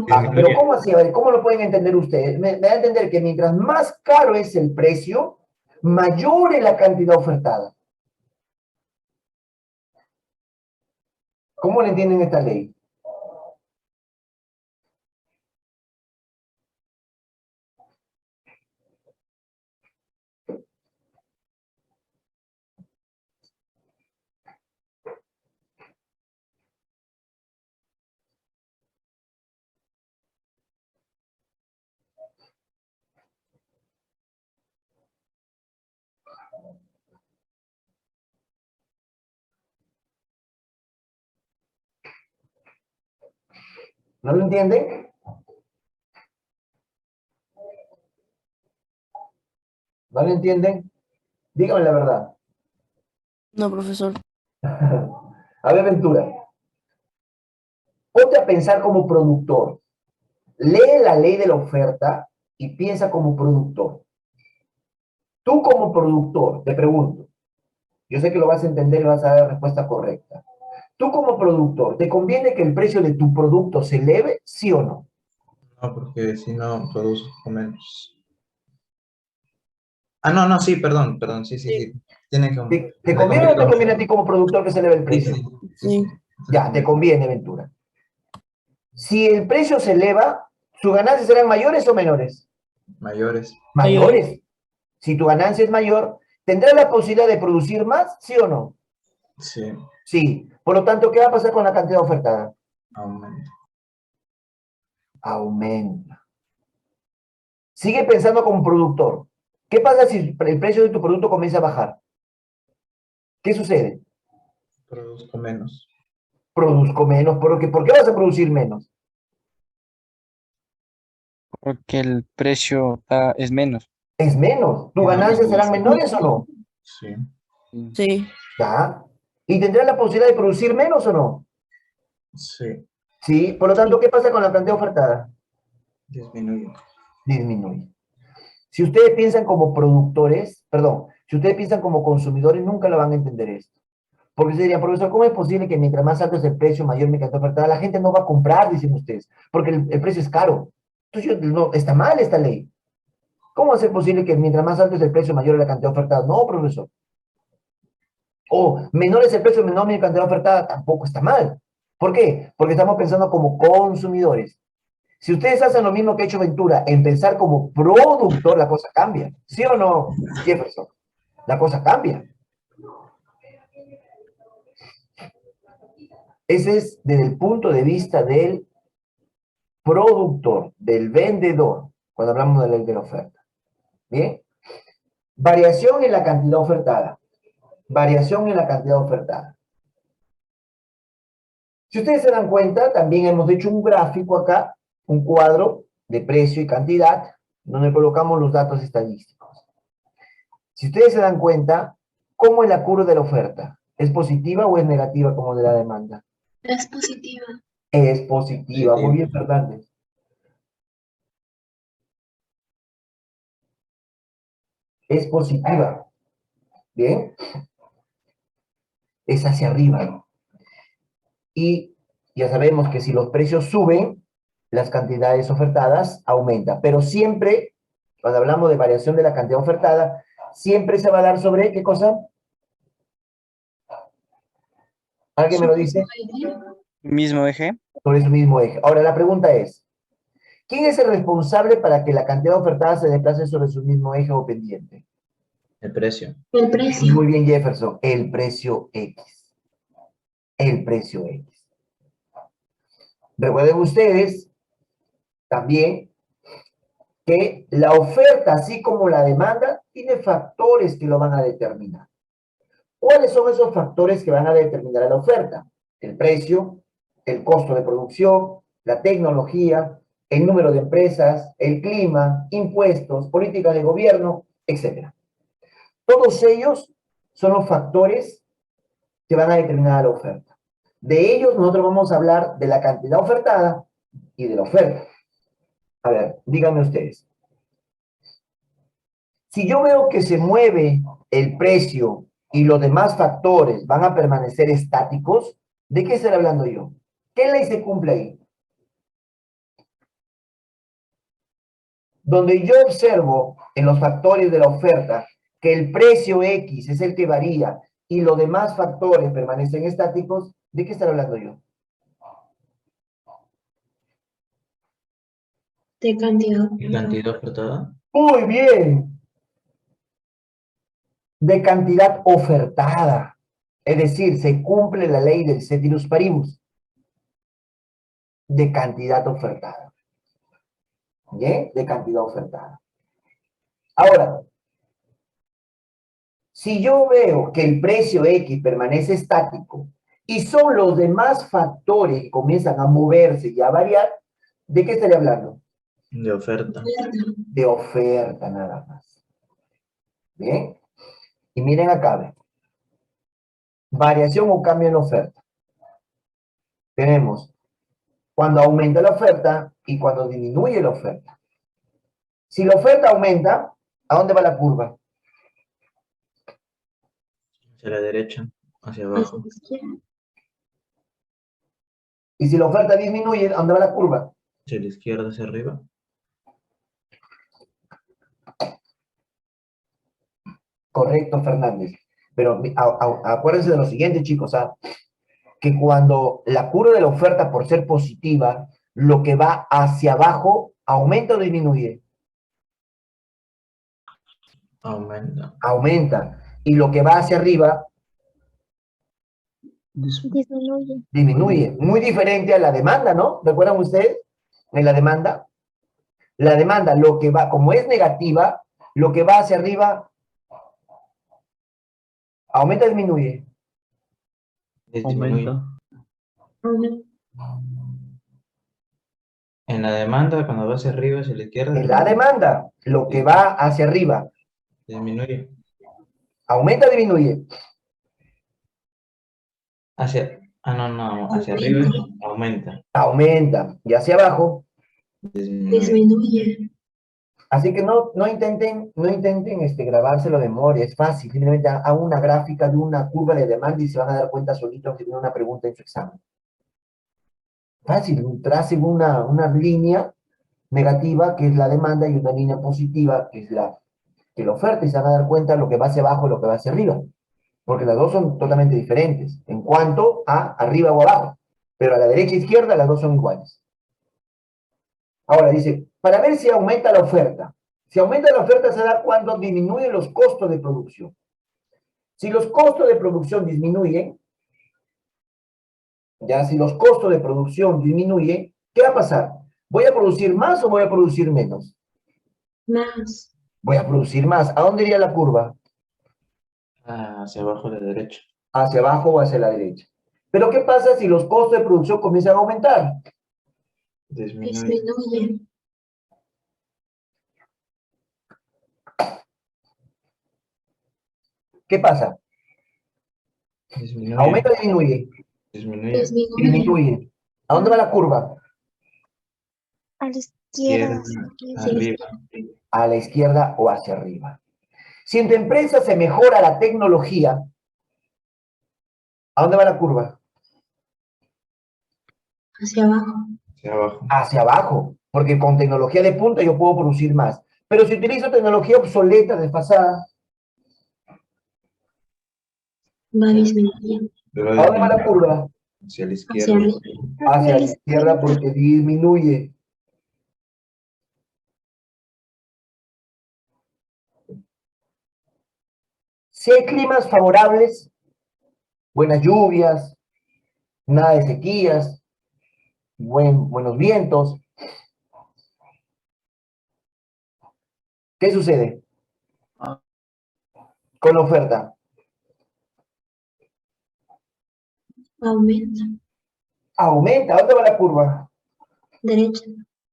Baja. Pero ¿cómo así? A ver, ¿cómo lo pueden entender ustedes? Me da a entender que mientras más caro es el precio, mayor es la cantidad ofertada. ¿Cómo le entienden esta ley? ¿No lo entienden? ¿No lo entienden? Díganme la verdad. No, profesor. A ver, Ventura. Ponte a pensar como productor. Lee la ley de la oferta y piensa como productor. Tú como productor, te pregunto, yo sé que lo vas a entender y vas a dar la respuesta correcta. Tú como productor, ¿te conviene que el precio de tu producto se eleve, sí o no? No, porque si no, produzco menos. Ah, no, no, sí, perdón, sí. Tiene que... ¿Te conviene o no te conviene a ti como productor que se eleve el precio? Sí. Ya, te conviene, Ventura. Si el precio se eleva, ¿sus ganancias serán mayores o menores? Mayores. Mayores. Si tu ganancia es mayor, ¿tendrás la posibilidad de producir más, sí o no? Sí, Sí. Por lo tanto, ¿qué va a pasar con la cantidad ofertada? aumenta. Aumenta. Sigue pensando como productor. ¿Qué pasa si el precio de tu producto comienza a bajar? ¿Qué sucede? Produzco menos. Produzco menos. ¿Por qué vas a producir menos? Porque el precio es menos. Es menos. ¿Tus ganancias serán menores o no? Sí, Sí. ¿Ya? ¿Y tendrás la posibilidad de producir menos o no? sí, Sí. Por lo tanto, ¿qué pasa con la cantidad ofertada? disminuye. Disminuye. Si ustedes piensan como productores, perdón, si ustedes piensan como consumidores, nunca lo van a entender esto. Porque se dirían, profesor, ¿cómo es posible que mientras más alto es el precio, mayor mi cantidad ofertada? La gente no va a comprar, dicen ustedes, porque el precio es caro. Entonces, no, está mal esta ley. ¿Cómo va a ser posible que mientras más alto es el precio, mayor es la cantidad ofertada? No, profesor. O menor es el precio, menor mi cantidad ofertada, tampoco está mal. ¿Por qué? Porque estamos pensando como consumidores. Si ustedes hacen lo mismo que ha hecho Ventura, en pensar como productor, la cosa cambia. ¿Sí o no, Jefferson? La cosa cambia. Ese es desde el punto de vista del productor, del vendedor, cuando hablamos de la ley de la oferta. ¿Bien? Variación en la cantidad ofertada. Variación en la cantidad ofertada. Si ustedes se dan cuenta, también hemos hecho un gráfico acá, un cuadro de precio y cantidad, donde colocamos los datos estadísticos. Si ustedes se dan cuenta, ¿cómo es la curva de la oferta? ¿Es positiva o es negativa como de la demanda? Es positiva. Es positiva. Muy bien, Fernández. Es positiva. Bien. Es hacia arriba. Y ya sabemos que si los precios suben, las cantidades ofertadas aumentan. Pero siempre, cuando hablamos de variación de la cantidad ofertada, siempre se va a dar sobre, ¿qué cosa? ¿Alguien me lo dice? Mismo eje. Sobre su mismo eje. Ahora, la pregunta es, ¿Quién es el responsable para que la cantidad ofertada se desplace sobre su mismo eje o pendiente? El precio. El precio. Muy bien, Jefferson. El precio X. El precio X. Recuerden ustedes también que la oferta, así como la demanda, tiene factores que lo van a determinar. ¿Cuáles son esos factores que van a determinar la oferta? El precio, el costo de producción, la tecnología, el número de empresas, el clima, impuestos, políticas de gobierno, etc. Todos ellos son los factores que van a determinar la oferta. De ellos nosotros vamos a hablar de la cantidad ofertada y de la oferta. A ver, díganme ustedes. Si yo veo que se mueve el precio y los demás factores van a permanecer estáticos, ¿de qué estoy hablando yo? ¿Qué ley se cumple ahí? Donde yo observo en los factores de la oferta que el precio X es el que varía y los demás factores permanecen estáticos, ¿de qué estoy hablando yo? De cantidad. ¿Y cantidad ofertada? Muy bien. De cantidad ofertada. Es decir, se cumple la ley del ceteris paribus. De cantidad ofertada. ¿Bien? De cantidad ofertada. Ahora, si yo veo que el precio X permanece estático y son los demás factores que comienzan a moverse y a variar, ¿de qué estaría hablando? De oferta. De oferta nada más. ¿Bien? Y miren acá, ¿ven? Variación o cambio en oferta. Tenemos cuando aumenta la oferta y cuando disminuye la oferta. Si la oferta aumenta, ¿a dónde va la curva? Hacia la derecha, hacia Hacia abajo. la izquierda. Y si la oferta disminuye, ¿a dónde va la curva? Hacia la izquierda, hacia arriba. Correcto, Fernández. Pero acuérdense de lo siguiente, chicos, ¿ah? Que cuando la curva de la oferta, por ser positiva, lo que va hacia abajo, ¿aumenta o disminuye? Aumenta. Aumenta. Y lo que va hacia arriba, Disminuye. disminuye. Muy diferente a la demanda, ¿no? ¿Recuerdan ustedes? En la demanda, lo que va, como es negativa, lo que va hacia arriba, ¿aumenta o disminuye? Disminuye. Aumenta. En la demanda, cuando va hacia arriba, hacia la izquierda, En la demanda, lo que va hacia arriba, disminuye. ¿aumenta o disminuye? Hacia, no, hacia arriba aumenta. Aumenta. Y hacia abajo, Disminuye. Disminuye. así que no intenten grabárselo de memoria, es fácil, simplemente hagan una gráfica de una curva de demanda y se van a dar cuenta solitos que tiene una pregunta en su examen. Fácil, tracen una línea negativa, que es la demanda, y una línea positiva, que es la oferta, y se van a dar cuenta lo que va hacia abajo y lo que va hacia arriba, porque las dos son totalmente diferentes, en cuanto a arriba o abajo, pero a la derecha e izquierda las dos son iguales. Ahora dice, para ver si aumenta la oferta. Si aumenta la oferta se da cuando disminuyen los costos de producción. Si los costos de producción disminuyen, ya si los costos de producción disminuyen, ¿qué va a pasar? ¿Voy a producir más o voy a producir menos? Más. Voy a producir más. ¿A dónde iría la curva? Hacia abajo a la derecha. Hacia abajo o hacia la derecha. Pero ¿qué pasa si los costos de producción comienzan a aumentar? Disminuye. Disminuye. ¿Qué pasa? Disminuye. ¿Aumenta o disminuye? Disminuye. Disminuye. Disminuye. ¿A dónde va la curva? A la izquierda. Izquierda, arriba. A la izquierda o hacia arriba. Si en tu empresa se mejora la tecnología, ¿a dónde va la curva? Hacia abajo. Hacia abajo. Hacia abajo, porque con tecnología de punta yo puedo producir más. Pero si utilizo tecnología obsoleta, desfasada, Va disminuyendo. ¿a dónde va la curva? Hacia la Hacia izquierda. arriba. Hacia la izquierda porque disminuye. Si hay climas favorables, buenas lluvias, nada de sequías, buenos vientos, ¿qué sucede con la oferta? Aumenta. Aumenta. ¿A dónde va la curva? Derecha.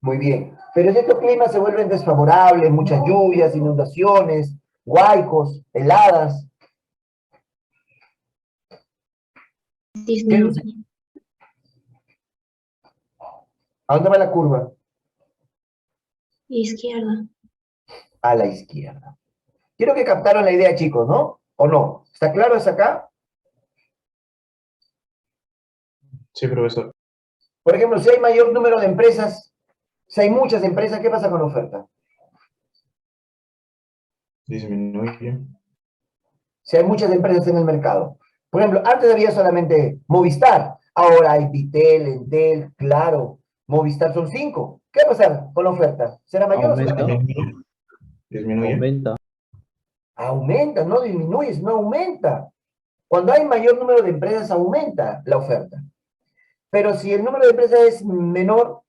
Muy bien. Pero si estos climas se vuelven desfavorables, muchas lluvias, inundaciones, huaicos, heladas, ¿qué sucede? Disminuye. ¿A dónde va la curva? Izquierda. A la izquierda. Quiero que captaron la idea, chicos, ¿no? ¿O no? ¿Está claro hasta acá? Sí, profesor. Por ejemplo, si hay mayor número de empresas, si hay muchas empresas, ¿qué pasa con la oferta? Disminuye. Si hay muchas empresas en el mercado. Por ejemplo, antes había solamente Movistar, ahora hay Bitel, Entel, Claro, Movistar son 5. ¿Qué va a pasar con la oferta? ¿Será mayor o será Aumenta. menor? Disminuye. Aumenta. Aumenta, no disminuye, no aumenta. Cuando hay mayor número de empresas, aumenta la oferta. Pero si el número de empresas es menor,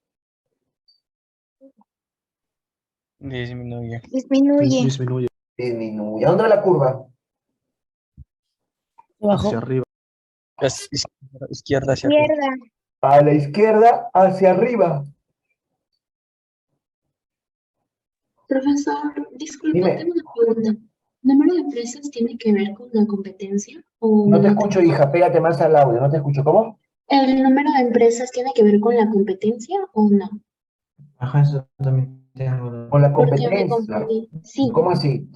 Disminuye. Disminuye. Disminuye. disminuye. ¿A dónde va la curva? Abajo. Hacia arriba. Izquierda hacia arriba. Izquierda. A la izquierda, hacia arriba. Profesor, disculpe, Dime. tengo una pregunta. ¿Número de empresas tiene que ver con la competencia o No te no escucho, tiene? hija, pégate más al audio, no te escucho. ¿Cómo? ¿El número de empresas tiene que ver con la competencia o no? Ajá, eso también tengo. Con la Porque me competencia. confundí. Sí, ¿Cómo así?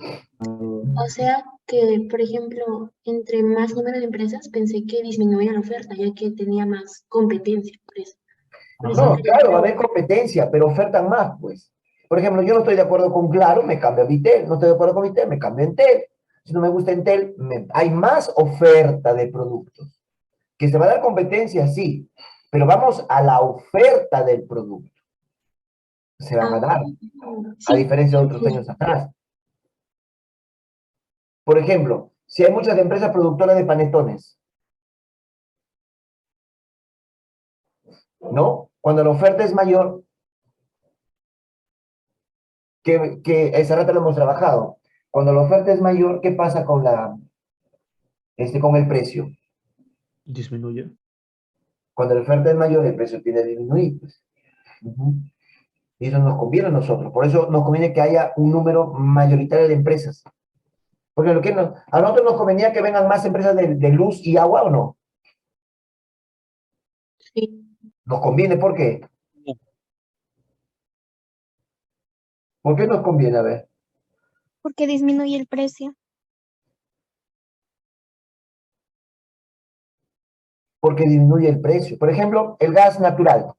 o sea que, por ejemplo, entre más número de empresas pensé que disminuía la oferta, ya que tenía más competencia, por eso. Por eso No, quería claro, va a haber preguntar. competencia, pero ofertan más, pues. Por ejemplo, yo no estoy de acuerdo con Claro, me cambio a Vitel. No estoy de acuerdo con Vitel, me cambio a Entel. Si no me gusta Entel, hay más oferta de productos. Que se va a dar competencia, sí, pero vamos a la oferta del producto. Se van Ah, a dar, a sí, diferencia de otros entiendo. años atrás. Por ejemplo, si hay muchas empresas productoras de panetones, ¿no? Cuando la oferta es mayor, que ese rato lo hemos trabajado. Cuando la oferta es mayor, ¿qué pasa con con el precio? Disminuye. Cuando la oferta es mayor, el precio tiende a disminuir, pues. Ujú. Y eso nos conviene a nosotros. Por eso nos conviene que haya un número mayoritario de empresas. Porque a nosotros nos convenía que vengan más empresas de luz y agua, ¿o no? Sí. Nos conviene, ¿por qué? ¿Por qué nos conviene? A ver. Porque disminuye el precio. Porque disminuye el precio. Por ejemplo, el gas natural.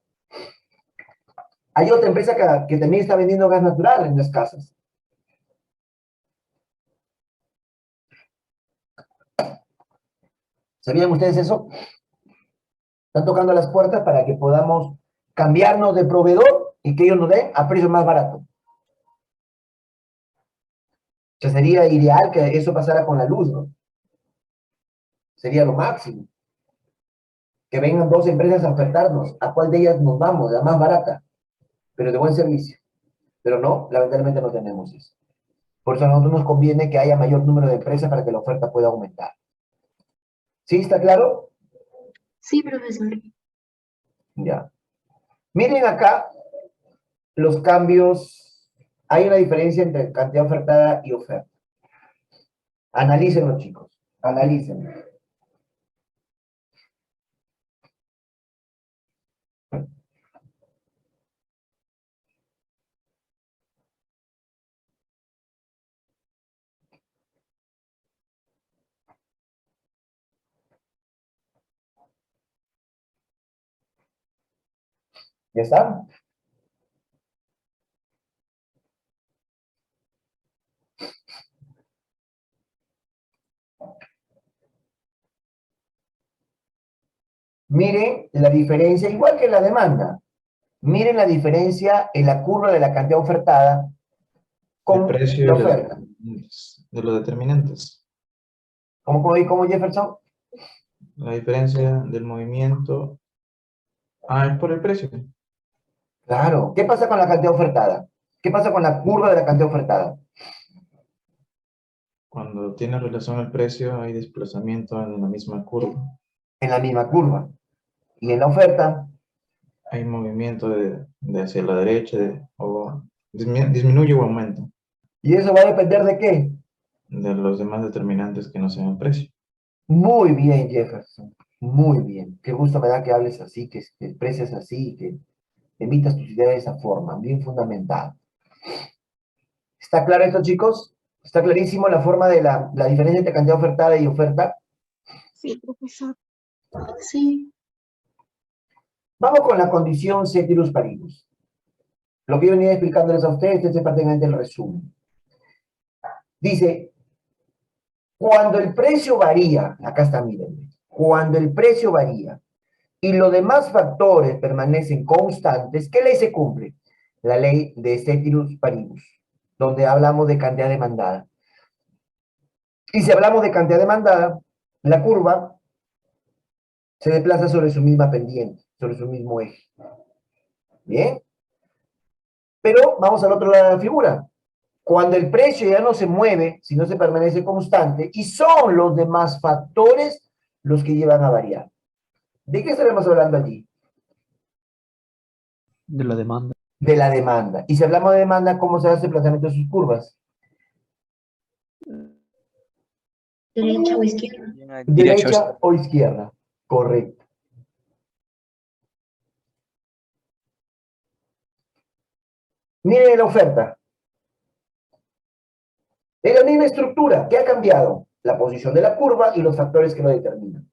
Hay otra empresa que también está vendiendo gas natural en las casas. ¿Sabían ustedes eso? Están tocando las puertas para que podamos cambiarnos de proveedor y que ellos nos den a precio más barato. O sea, sería ideal que eso pasara con la luz, ¿no? Sería lo máximo. Que vengan dos empresas a ofertarnos. ¿A cuál de ellas nos vamos? La más barata, pero de buen servicio. Pero no, lamentablemente no tenemos eso. Por eso a nosotros nos conviene que haya mayor número de empresas para que la oferta pueda aumentar. ¿Sí está claro? Sí, profesor. Ya. Miren acá los cambios. Hay una diferencia entre cantidad ofertada y oferta. Analícenlo, chicos. Analícenlo. ¿Ya está? Miren la diferencia, igual que la demanda. Miren la diferencia en la curva de la cantidad ofertada El con precio la y oferta. de los determinantes. ¿Cómo, Jefferson? La diferencia del movimiento. Ah, es por el precio. Claro. ¿Qué pasa con la cantidad ofertada? ¿Qué pasa con la curva de la cantidad ofertada? Cuando tiene relación al precio, hay desplazamiento en la misma curva. En la misma curva. Y en la oferta, Hay movimiento de hacia la derecha o disminuye o aumenta ¿y eso va a depender de qué? de los demás determinantes que no sean el precio. Muy bien, Jefferson. Muy bien. Qué gusto me da que hables así, que expreses así, que emitas tus ideas de esa forma, bien fundamental. ¿Está claro esto, chicos? ¿Está clarísimo la forma de la diferencia entre cantidad ofertada y oferta? Sí, profesor. Sí, Vamos con la condición ceteris paribus. Lo que yo venía explicándoles a ustedes, este es prácticamente el resumen. Dice, cuando el precio varía, acá está, miren, cuando el precio varía y los demás factores permanecen constantes, ¿qué ley se cumple? La ley de ceteris paribus, donde hablamos de cantidad demandada. Y si hablamos de cantidad demandada, la curva se desplaza sobre su misma pendiente, sobre su mismo eje. ¿Bien? Pero vamos al otro lado de la figura. Cuando el precio ya no se mueve, sino se permanece constante, y son los demás factores los que llevan a variar. ¿De qué estaremos hablando allí? De la demanda. De la demanda. Y si hablamos de demanda, ¿cómo se hace el desplazamiento de sus curvas? derecha o izquierda. Derecho. ¿Derecha o izquierda? Correcto. Miren la oferta. Es la misma estructura. ¿Qué ha cambiado? La posición de la curva y los factores que lo determinan.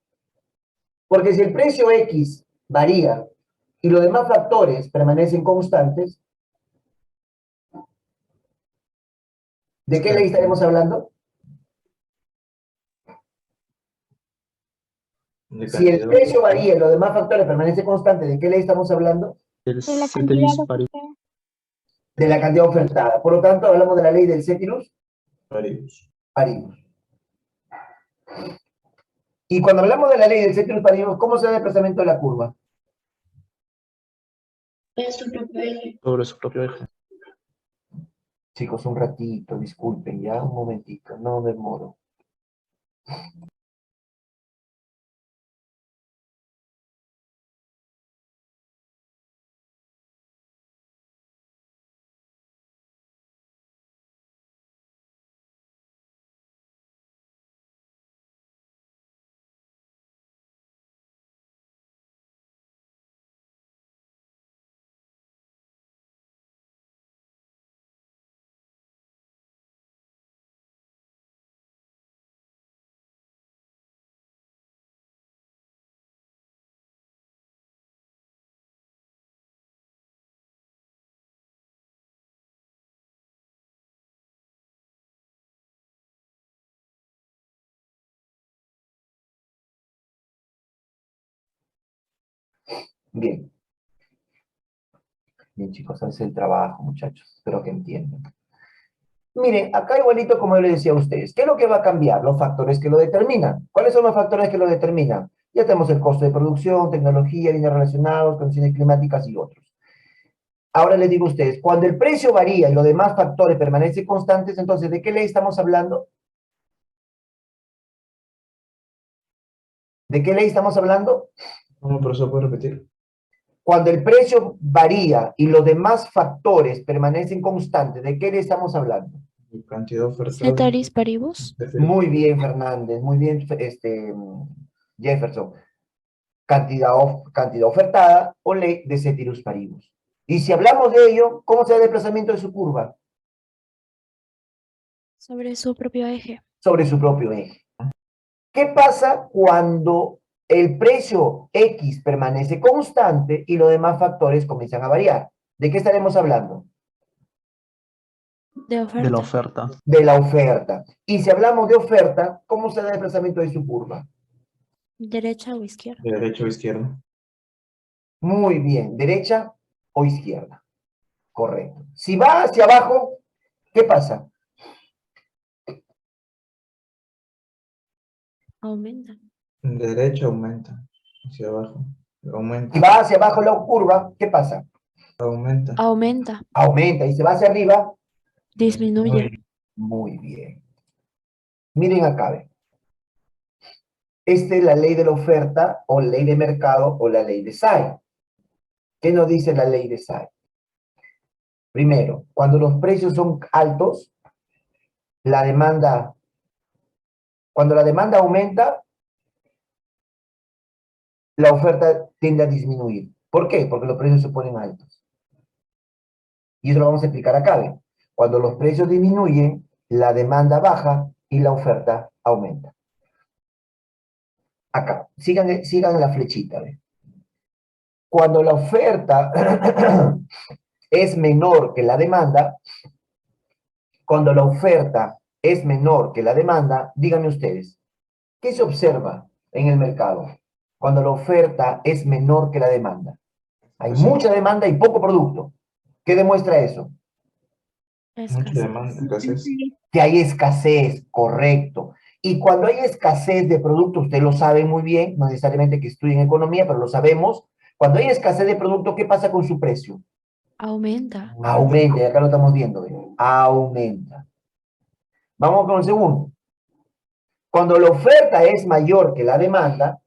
Porque si el precio X varía y los demás factores permanecen constantes, ¿de qué ley estaremos hablando? De Si el cantidad precio ofertada. varía y los demás factores permanecen constantes, ¿de qué ley estamos hablando? El De la ceteris cantidad paribus. ofertada. De la cantidad ofertada. Por lo tanto, hablamos de la ley del ceteris Paribus. paribus. Y cuando hablamos de la ley del ceteris paribus, ¿cómo se da el desplazamiento de la curva? Es su propio eje. Sobre su propio eje. Chicos, un ratito, disculpen, ya, un momentito, no me demoro. Bien. Bien, chicos, es el trabajo, muchachos. Espero que entiendan. Miren, acá igualito como yo les decía a ustedes, ¿qué es lo que va a cambiar? Los factores que lo determinan. ¿Cuáles son los factores que lo determinan? Ya tenemos el costo de producción, tecnología, líneas relacionadas, condiciones climáticas y otros. Ahora les digo a ustedes, cuando el precio varía y los demás factores permanecen constantes, entonces, ¿de qué ley estamos hablando? ¿De qué ley estamos hablando? ¿Cómo, profesor, puede repetir? Cuando el precio varía y los demás factores permanecen constantes, ¿de qué ley estamos hablando? De cantidad ofertada. Ceteris paribus. Muy bien, Fernández, muy bien, Jefferson. Cantidad ofertada o ley de ceteris paribus. Y si hablamos de ello, ¿cómo se da el desplazamiento de su curva? Sobre su propio eje. Sobre su propio eje. ¿Qué pasa cuando el precio X permanece constante y los demás factores comienzan a variar? ¿De qué estaremos hablando? De De la oferta. oferta. De la oferta. Y si hablamos de oferta, ¿cómo se da el desplazamiento de su curva? Derecha o izquierda. De derecha o izquierda. Muy bien, derecha o izquierda. Correcto. Si va hacia abajo, ¿qué pasa? Aumenta. Derecha aumenta. Hacia abajo. Si Aumenta. va hacia abajo la curva, ¿qué pasa? Aumenta. Aumenta. Aumenta. Y se va hacia arriba, Disminuye. muy bien. Miren acá, ve. Esta es la ley de la oferta, o ley de mercado, o la ley de Say. ¿Qué nos dice la ley de Say? Primero, cuando los precios son altos, cuando la demanda aumenta, la oferta tiende a disminuir. ¿Por qué? Porque los precios se ponen altos. Y eso lo vamos a explicar acá, ¿ve? Cuando los precios disminuyen, la demanda baja y la oferta aumenta. Acá, sigan la flechita, ¿ve? Cuando la oferta es menor que la demanda, cuando la oferta es menor que la demanda, díganme ustedes, ¿qué se observa en el mercado cuando la oferta es menor que la demanda? Hay mucha demanda y poco producto. ¿Qué demuestra eso? Mucha Escasez. demanda. Entonces, Que hay escasez, correcto. Y cuando hay escasez de producto, ustedes lo saben muy bien, no necesariamente que estudien economía, pero lo sabemos. Cuando hay escasez de producto, ¿qué pasa con su precio? Aumenta. Aumenta, y acá lo estamos viendo, ¿ve? Aumenta. Vamos con el segundo. Cuando la oferta es mayor que la demanda,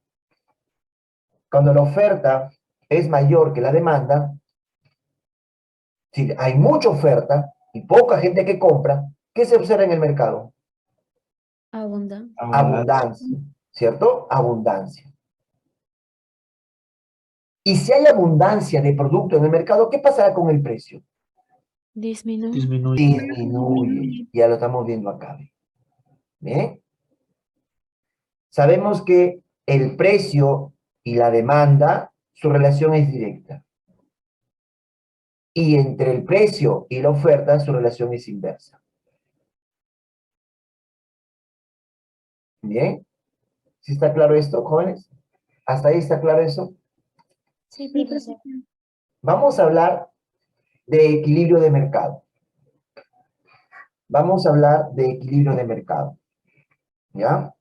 cuando la oferta es mayor que la demanda, si hay mucha oferta y poca gente que compra, ¿qué se observa en el mercado? Abundancia. Abundancia, ¿cierto? Abundancia. Y si hay abundancia de producto en el mercado, ¿qué pasará con el precio? Disminuye. Disminuye. Disminuye. Ya lo estamos viendo acá. ¿Bien? Sabemos que el precio y la demanda, su relación es directa. Y entre el precio y la oferta, su relación es inversa. ¿Bien? ¿Sí está claro esto, jóvenes? ¿Hasta ahí está claro eso? Sí, profesor. Vamos a hablar de equilibrio de mercado. Vamos a hablar de equilibrio de mercado. ¿Ya?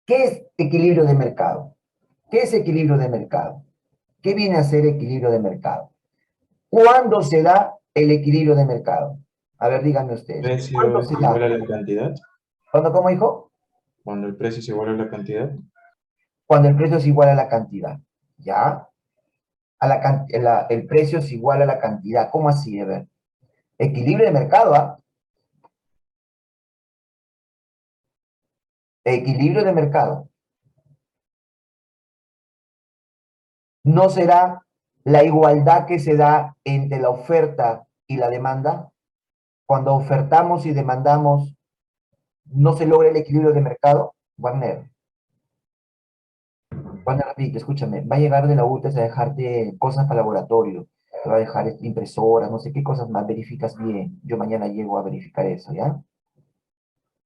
¿Qué es equilibrio de mercado? ¿Qué es equilibrio de mercado? ¿Qué viene a ser equilibrio de mercado? ¿Cuándo se da el equilibrio de mercado? A ver, díganme ustedes. precio ¿Cuándo es se igual da? a la cantidad. ¿Cuándo, cómo, hijo? Cuando el precio es igual a la cantidad. Cuando el precio es igual a la cantidad. ¿Ya? El precio es igual a la cantidad. ¿Cómo así? A ver. Equilibrio de mercado, ¿ah? Equilibrio de mercado. ¿No será la igualdad que se da entre la oferta y la demanda? Cuando ofertamos y demandamos, ¿no se logra el equilibrio de mercado? Wagner, Rapidito, escúchame, va a llegar de la UTES a dejarte cosas para laboratorio, te va a dejar impresoras, no sé qué cosas más, verificas bien. Yo mañana llego a verificar eso, ¿ya?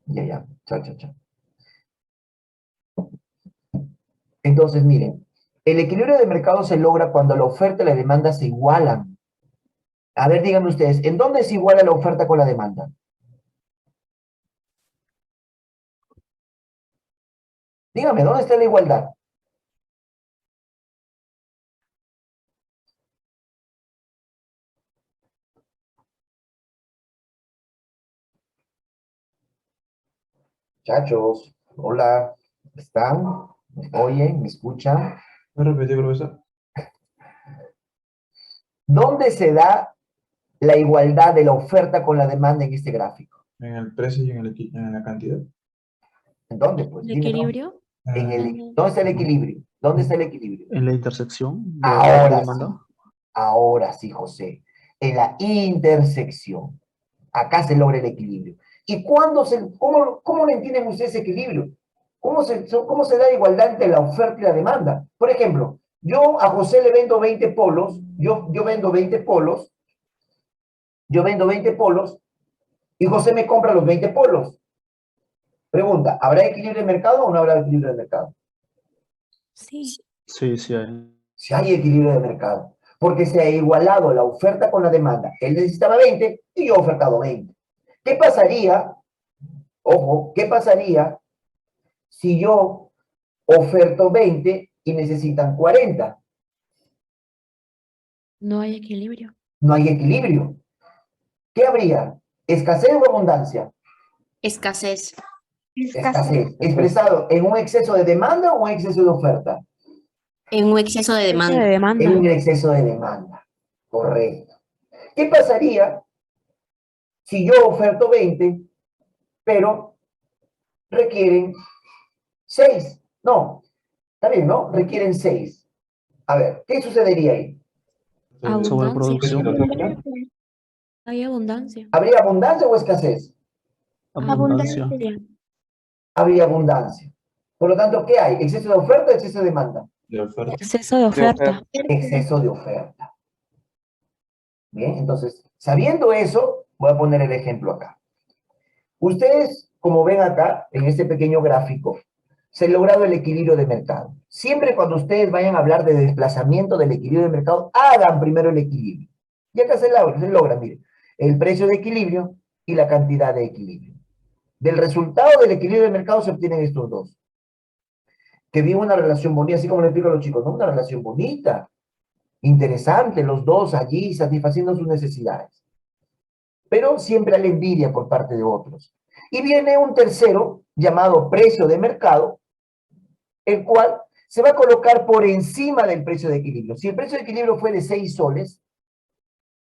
Ya, chao, chao, chao. Entonces, miren, el equilibrio de mercado se logra cuando la oferta y la demanda se igualan. A ver, díganme ustedes, ¿en dónde se iguala la oferta con la demanda? Dígame, ¿dónde está la igualdad? Muchachos, hola, ¿están? ¿Me oyen? ¿Me escuchan? ¿Me repetí, profesor? ¿Dónde se da la igualdad de la oferta con la demanda en este gráfico? En el precio y en la cantidad. ¿En dónde? Pues ¿El dime dónde. equilibrio? ¿Dónde está el equilibrio? ¿Dónde está el equilibrio? En la intersección de oferta y Ahora sí, demanda. ahora sí, José. En la intersección. Acá se logra el equilibrio. ¿Y cómo lo entienden ustedes ese equilibrio? ¿Cómo se da igualdad entre la oferta y la demanda? Por ejemplo, yo a José le vendo 20 polos, yo vendo 20 polos, y José me compra los 20 polos. Pregunta, ¿habrá equilibrio de mercado o no habrá equilibrio de mercado? Sí. Sí, sí hay. Si hay equilibrio de mercado, porque se ha igualado la oferta con la demanda. Él necesitaba 20 y yo he ofertado 20. ¿Qué pasaría? Ojo, ¿qué pasaría si yo oferto 20 y necesitan 40? No hay equilibrio. No hay equilibrio. ¿Qué habría? ¿Escasez o abundancia? Escasez. Escasez. ¿Expresado en un exceso de demanda o un exceso de oferta? En un exceso de Exceso de demanda. demanda. En un exceso de demanda. Correcto. ¿Qué pasaría si yo oferto 20, pero requieren 6? No, está bien, ¿no? Requieren 6. A ver, ¿qué sucedería ahí? Abundancia. Sobreproducción. Hay abundancia. ¿Habría abundancia o escasez? Abundancia. Habría abundancia. Por lo tanto, ¿qué hay? ¿Exceso de oferta o exceso de demanda? De oferta. Exceso de oferta. Exceso de oferta. Bien, entonces, sabiendo eso, voy a poner el ejemplo acá. Ustedes, como ven acá, en este pequeño gráfico, se ha logrado el equilibrio de mercado. Siempre cuando ustedes vayan a hablar de desplazamiento del equilibrio de mercado, hagan primero el equilibrio. Y acá se logra, miren, el precio de equilibrio y la cantidad de equilibrio. Del resultado del equilibrio de mercado se obtienen estos dos. Que vive una relación bonita, así como le explico a los chicos, ¿no? Una relación bonita, interesante, los dos allí satisfaciendo sus necesidades. Pero siempre hay envidia por parte de otros. Y viene un tercero llamado precio de mercado, el cual se va a colocar por encima del precio de equilibrio. Si el precio de equilibrio fue de 6 soles,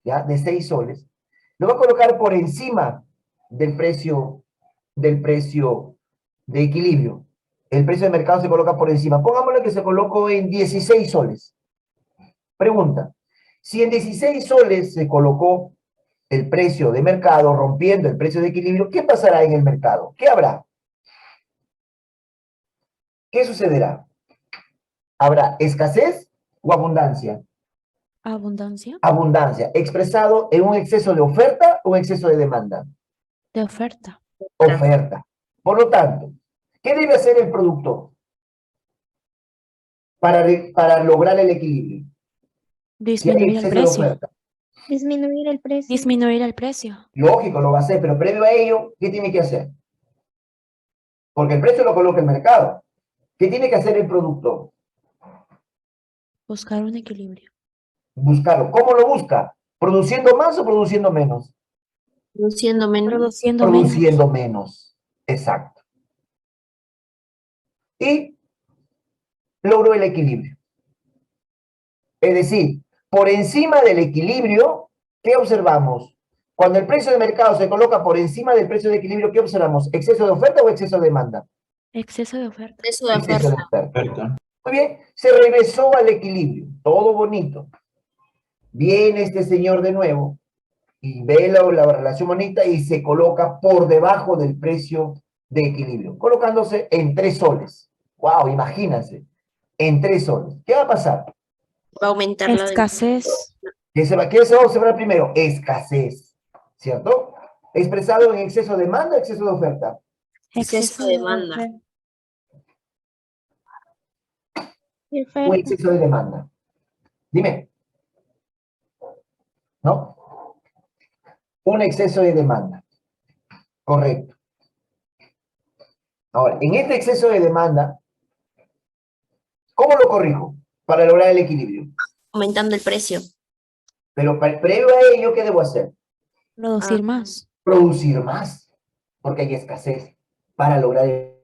¿ya? De 6 soles, lo va a colocar por encima del precio de equilibrio. El precio de mercado se coloca por encima. Pongámosle que se colocó en 16 soles. Pregunta, si en 16 soles se colocó el precio de mercado, rompiendo el precio de equilibrio, ¿qué pasará en el mercado? ¿Qué habrá? ¿Qué sucederá? ¿Habrá escasez o abundancia? Abundancia. Abundancia, expresado en un exceso de oferta o un exceso de demanda. De oferta. Oferta. Por lo tanto, ¿qué debe hacer el productor para lograr el equilibrio? Si hay Disminuir el exceso de precio. oferta. Disminuir el precio. Disminuir el precio. Lógico, lo va a hacer, pero previo a ello, ¿qué tiene que hacer? Porque el precio lo coloca el mercado. ¿Qué tiene que hacer el productor? Buscar un equilibrio. Buscarlo. ¿Cómo lo busca? ¿Produciendo más o produciendo menos? Produciendo menos. Produciendo menos. Produciendo menos. Exacto. Y logró el equilibrio. Es decir, por encima del equilibrio, ¿qué observamos? Cuando el precio de mercado se coloca por encima del precio de equilibrio, ¿qué observamos? ¿Exceso de oferta o exceso de demanda? Exceso de oferta. Exceso de Exceso de oferta. oferta. Oferta. Muy bien, se regresó al equilibrio, todo bonito. Viene este señor de nuevo y ve la relación bonita y se coloca por debajo del precio de equilibrio, colocándose en 3 soles. ¡Wow! Imagínense, en 3 soles. ¿Qué va a pasar? Va a aumentar la demanda. Escasez. ¿Qué se va a observar primero? Escasez, ¿cierto? Expresado en exceso de demanda, exceso de oferta. Exceso de demanda. oferta. Y O oferta. exceso de demanda. Dime. ¿No? Un exceso de demanda. Correcto. Ahora, en este exceso de demanda, ¿cómo lo corrijo para lograr el equilibrio? Aumentando el precio. Pero previo a ello, ¿qué debo hacer? Producir más. Producir más, porque hay escasez para lograr el...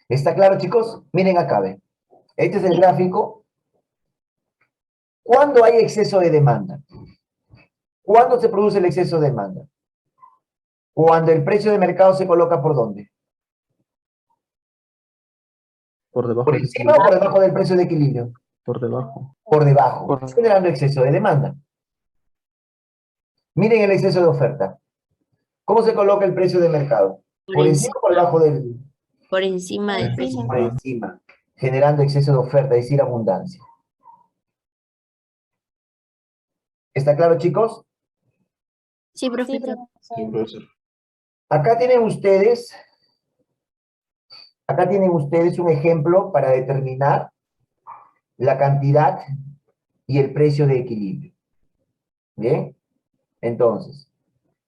¿Está claro, chicos? Miren acá, ven. Este es el gráfico. ¿Cuándo hay exceso de demanda? ¿Cuándo se produce el exceso de demanda? Cuando el precio de mercado se coloca ¿por dónde? Por debajo ¿Por del encima o equilibrio. por debajo del precio de equilibrio? Por debajo. Por debajo, Por- generando exceso de demanda. Miren el exceso de oferta. ¿Cómo se coloca el precio de mercado? ¿Por encima o por debajo del...? Por encima del precio. Por encima, generando exceso de oferta, es decir, abundancia. ¿Está claro, chicos? Sí, profesor. Sí, profesor. Acá tienen ustedes un ejemplo para determinar la cantidad y el precio de equilibrio. ¿Bien? Entonces,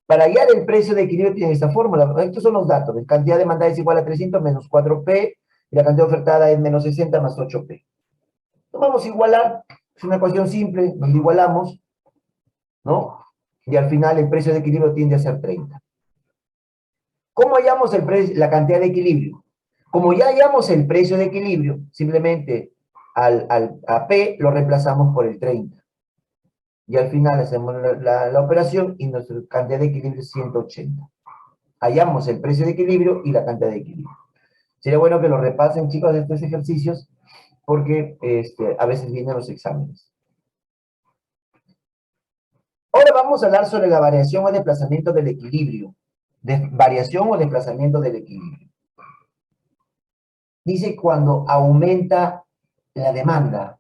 para hallar el precio de equilibrio tienen esta fórmula. Estos son los datos. La cantidad demandada es igual a 300 menos 4P y la cantidad ofertada es menos 60 más 8P. Vamos a igualar. Es una ecuación simple, donde igualamos, ¿no? Y al final el precio de equilibrio tiende a ser 30. ¿Cómo hallamos la cantidad de equilibrio? Como ya hallamos el precio de equilibrio, simplemente a P lo reemplazamos por el 30. Y al final hacemos la operación y nuestra cantidad de equilibrio es 180. Hallamos el precio de equilibrio y la cantidad de equilibrio. Sería bueno que lo repasen, chicos, de estos ejercicios, porque a veces vienen los exámenes. Ahora vamos a hablar sobre la variación o desplazamiento del equilibrio. Variación o desplazamiento del equilibrio. Dice cuando aumenta la demanda.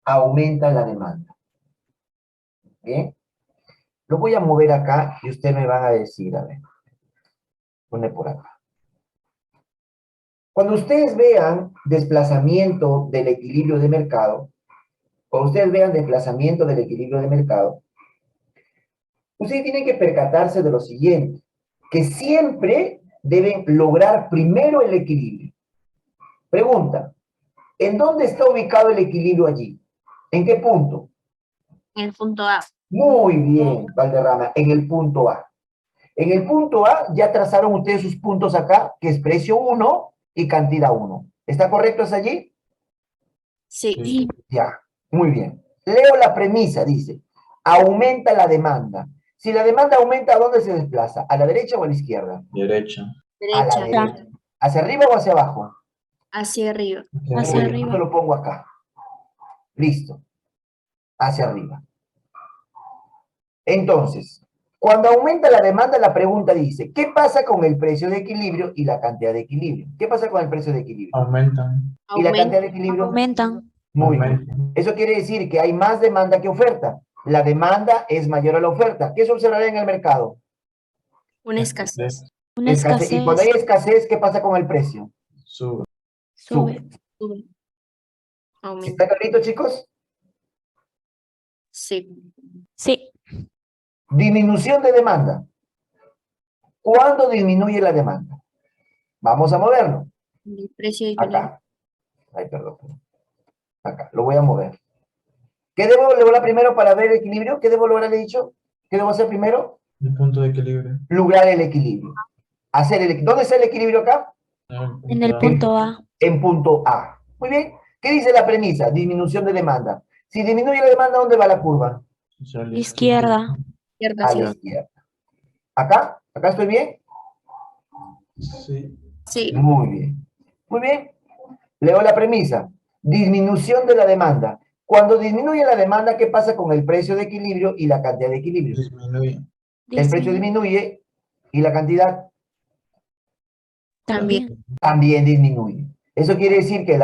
Aumenta la demanda. ¿Bien? Lo voy a mover acá y ustedes me van a decir, a ver. Pone por acá. Cuando ustedes vean desplazamiento del equilibrio de mercado, ustedes tienen que percatarse de lo siguiente, que siempre deben lograr primero el equilibrio. Pregunta, ¿en dónde está ubicado el equilibrio allí? ¿En qué punto? En el punto A. Muy bien, Valderrama, en el punto A. En el punto A ya trazaron ustedes sus puntos acá, que es precio 1 y cantidad 1. ¿Está correcto hasta allí? Sí. Ya, muy bien. Leo la premisa, dice, aumenta la demanda. Si la demanda aumenta, ¿a dónde se desplaza? ¿A la derecha o a la izquierda? Derecha. A la Derecha. derecha. ¿Hacia arriba o hacia abajo? Hacia arriba. Hacia Muy bien, arriba. yo lo pongo acá. Listo. Hacia arriba. Entonces, cuando aumenta la demanda, la pregunta dice, ¿qué pasa con el precio de equilibrio y la cantidad de equilibrio? ¿Qué pasa con el precio de equilibrio? Aumentan. ¿Y la cantidad de equilibrio? Aumentan. Muy bien. Aumentan. Eso quiere decir que hay más demanda que oferta. La demanda es mayor a la oferta. ¿Qué se observará en el mercado? Una escasez. Una Escasez. Y cuando hay escasez. escasez, ¿qué pasa con el precio? Sube. Sube. Sube. Aumenta. ¿Está clarito, chicos? Sí. Sí. Disminución de demanda. ¿Cuándo disminuye la demanda? Vamos a moverlo. El precio disminuye. Acá. Ay, perdón. Acá. Lo voy a mover. ¿Qué debo lograr primero para ver el equilibrio? ¿Qué debo lograr, he dicho? ¿Qué debo hacer primero? El punto de equilibrio. Lograr el equilibrio. ¿Dónde está el equilibrio acá? En el punto A. En punto A. Muy bien. ¿Qué dice la premisa? Disminución de demanda. Si disminuye la demanda, ¿dónde va la curva? Izquierda. Izquierda, A sí. la izquierda. ¿Acá? ¿Acá estoy bien? Sí. Sí. Muy bien. Muy bien. Leo la premisa. Disminución de la demanda. Cuando disminuye la demanda, ¿qué pasa con el precio de equilibrio y la cantidad de equilibrio? Disminuye. El precio disminuye y la cantidad También. también disminuye. Eso quiere decir que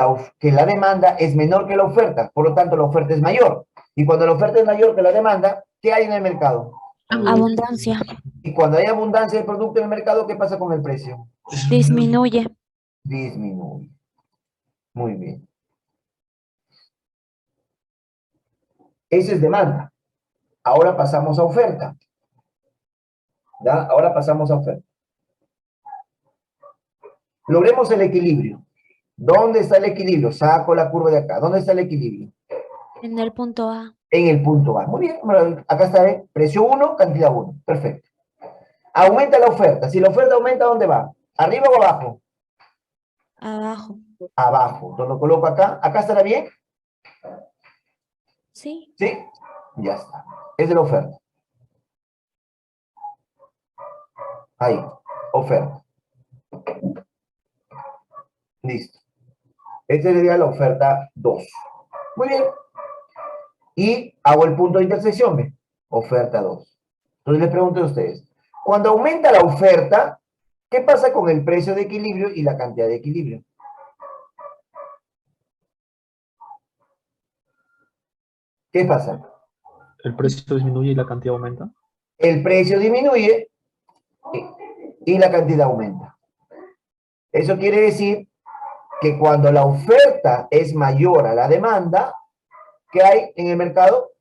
la demanda es menor que la oferta, por lo tanto la oferta es mayor. Y cuando la oferta es mayor que la demanda, ¿qué hay en el mercado? Abundancia. Y cuando hay abundancia de producto en el mercado, ¿qué pasa con el precio? Disminuye. Disminuye. Muy bien. Eso es demanda. Ahora pasamos a oferta. ¿Ya? Ahora pasamos a oferta. Logremos el equilibrio. ¿Dónde está el equilibrio? Saco la curva de acá. ¿Dónde está el equilibrio? En el punto A. En el punto A. Muy bien. Acá está, ¿eh? Precio 1, cantidad 1. Perfecto. Aumenta la oferta. Si la oferta aumenta, ¿dónde va? ¿Arriba o abajo? Abajo. Abajo. Entonces lo coloco acá. ¿Acá estará bien? Sí. ¿Sí? Ya está. Es de la oferta. Ahí. Oferta. Listo. Esta sería la oferta 2. Muy bien. Y hago el punto de intersección, ¿ve? Oferta 2. Entonces les pregunto a ustedes, cuando aumenta la oferta, ¿qué pasa con el precio de equilibrio y la cantidad de equilibrio? ¿Qué pasa? El precio disminuye y la cantidad aumenta. El precio disminuye y la cantidad aumenta. Eso quiere decir que cuando la oferta es mayor a la demanda, ¿qué hay en el mercado?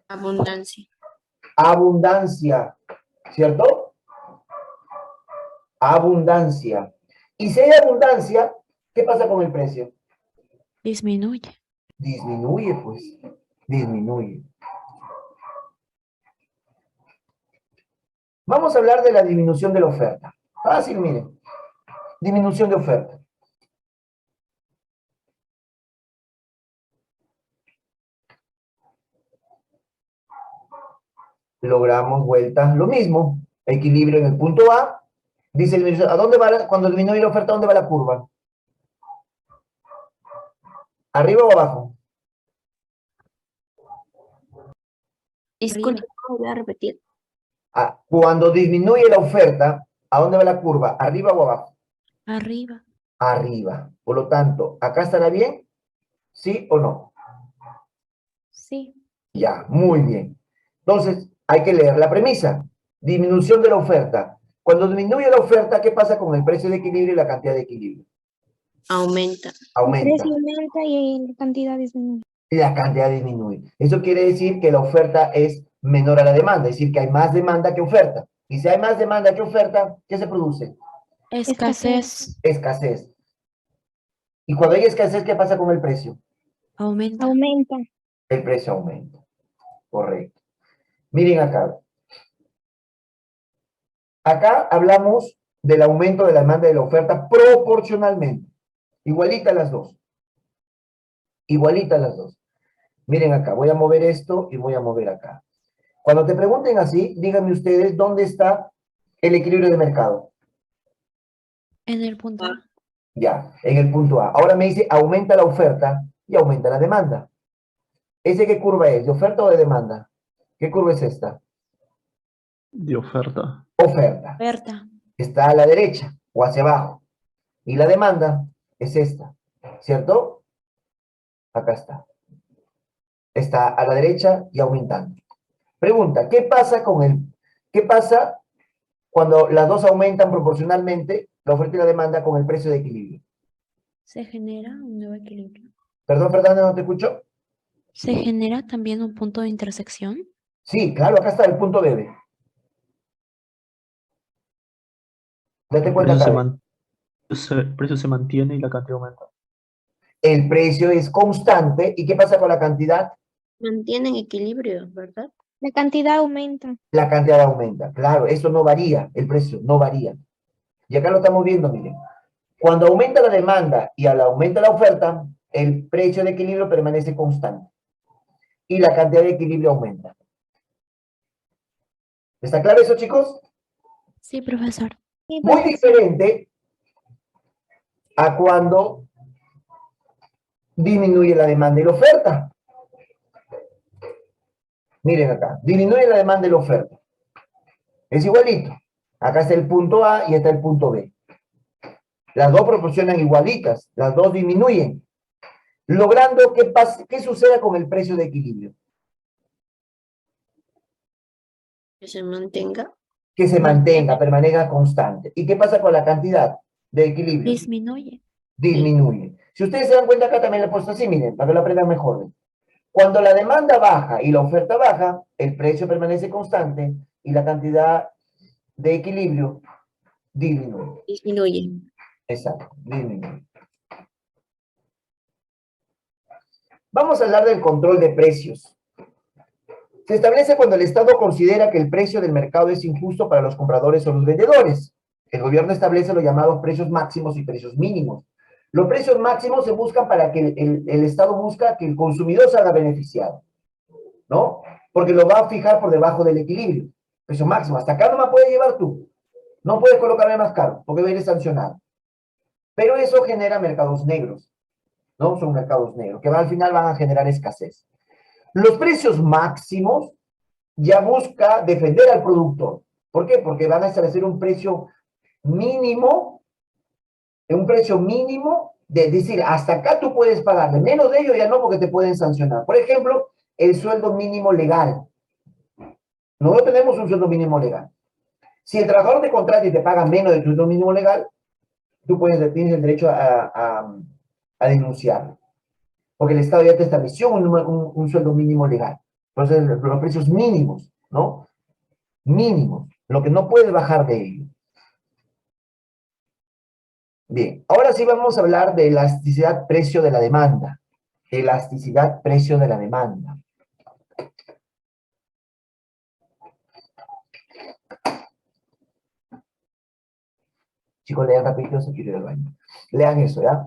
Abundancia. Abundancia, ¿cierto? Abundancia. Y si hay abundancia, ¿qué pasa con el precio? Disminuye. Disminuye, pues, disminuye. Vamos a hablar de la disminución de la oferta. Fácil, miren. Disminución de oferta. Logramos vueltas, lo mismo. Equilibrio en el punto A. Dice el ¿a dónde va cuando disminuye la oferta, ¿a dónde va la curva? ¿Arriba o abajo? Disculpe, voy a repetir. Cuando disminuye la oferta, ¿a dónde va la curva? ¿Arriba o abajo? Arriba. Arriba. Por lo tanto, ¿acá estará bien? ¿Sí o no? Sí. Ya, muy bien. Entonces, hay que leer la premisa. Disminución de la oferta. Cuando disminuye la oferta, ¿qué pasa con el precio de equilibrio y la cantidad de equilibrio? Aumenta. El Aumenta. precio aumenta y la cantidad disminuye. Y la cantidad disminuye. Eso quiere decir que la oferta es menor a la demanda, es decir, que hay más demanda que oferta. Y si hay más demanda que oferta, ¿qué se produce? Escasez. Escasez. Y cuando hay escasez, ¿qué pasa con el precio? Aumenta. Aumenta. El precio aumenta. Correcto. Miren acá. Acá hablamos del aumento de la demanda y de la oferta proporcionalmente. Igualita las dos. Igualita las dos. Miren acá, voy a mover esto y voy a mover acá. Cuando te pregunten así, díganme ustedes dónde está el equilibrio de mercado. En el punto A. Ya, en el punto A. Ahora me dice, aumenta la oferta y aumenta la demanda. ¿Ese qué curva es? ¿De oferta o de demanda? ¿Qué curva es esta? De oferta. Oferta. Oferta. Está a la derecha o hacia abajo. Y la demanda es esta, ¿cierto? Acá está. Está a la derecha y aumentando. Pregunta, ¿qué pasa cuando las dos aumentan proporcionalmente, la oferta y la demanda, con el precio de equilibrio? Se genera un nuevo equilibrio. Perdón, Fernanda, ¿no te escucho? Se genera también un punto de intersección. Sí, claro, acá está el punto B. Date El cuenta precio acá. el precio se mantiene y la cantidad aumenta. El precio es constante. ¿Y qué pasa con la cantidad? Mantienen equilibrio, ¿verdad? La cantidad aumenta. La cantidad aumenta. Claro, eso no varía, el precio no varía. Y acá lo estamos viendo, miren. Cuando aumenta la demanda y al aumenta la oferta, el precio de equilibrio permanece constante. Y la cantidad de equilibrio aumenta. ¿Está claro eso, chicos? Sí, profesor. Sí, Muy profesor. diferente a cuando disminuye la demanda y la oferta. Miren acá, disminuye la demanda y la oferta. Es igualito. Acá está el punto A y está el punto B. Las dos proporcionan igualitas, las dos disminuyen, logrando que suceda con el precio de equilibrio. Que se mantenga. Que se mantenga, permanezca constante. ¿Y qué pasa con la cantidad de equilibrio? Disminuye. Disminuye. Si ustedes se dan cuenta, acá también le he puesto así, miren, para que lo aprendan mejor. Cuando la demanda baja y la oferta baja, el precio permanece constante y la cantidad de equilibrio disminuye. Disminuye. Exacto, disminuye. Vamos a hablar del control de precios. Se establece cuando el Estado considera que el precio del mercado es injusto para los compradores o los vendedores. El gobierno establece los llamados precios máximos y precios mínimos. Los precios máximos se buscan para que el Estado busca que el consumidor salga beneficiado, ¿no? Porque lo va a fijar por debajo del equilibrio. Precio máximo, hasta acá no me puedes llevar tú. No puedes colocarme más caro, porque eres sancionado. Pero eso genera mercados negros, ¿no? Son mercados negros, que al final van a generar escasez. Los precios máximos ya busca defender al productor. ¿Por qué? Porque van a establecer un precio mínimo, de decir, hasta acá tú puedes pagarle, menos de ello ya no, porque te pueden sancionar. Por ejemplo, el sueldo mínimo legal. Nosotros tenemos un sueldo mínimo legal. Si el trabajador te contrata y te paga menos del sueldo mínimo legal, tú tienes el derecho a denunciarlo. Porque el Estado ya te estableció un sueldo mínimo legal. Entonces, los precios mínimos, ¿no? Mínimos. Lo que no puedes bajar de ello. Bien, ahora sí vamos a hablar de elasticidad precio de la demanda. Elasticidad precio de la demanda. Chicos, lean rapidito, se quiere ir al baño. Lean eso, ¿ya?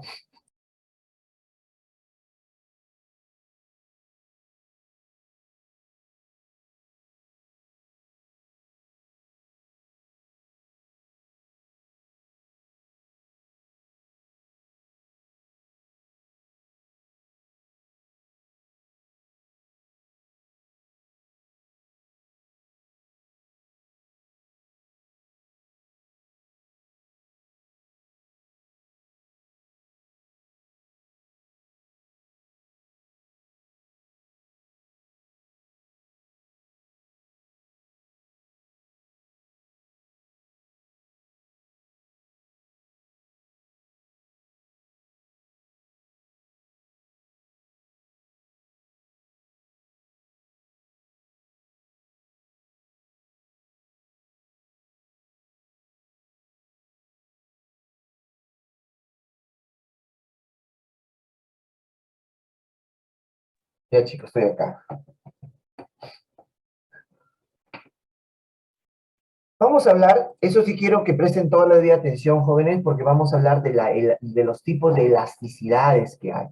Ya, chicos, estoy acá. Vamos a hablar, eso sí quiero que presten toda la debida atención, jóvenes, porque vamos a hablar de los tipos de elasticidades que hay.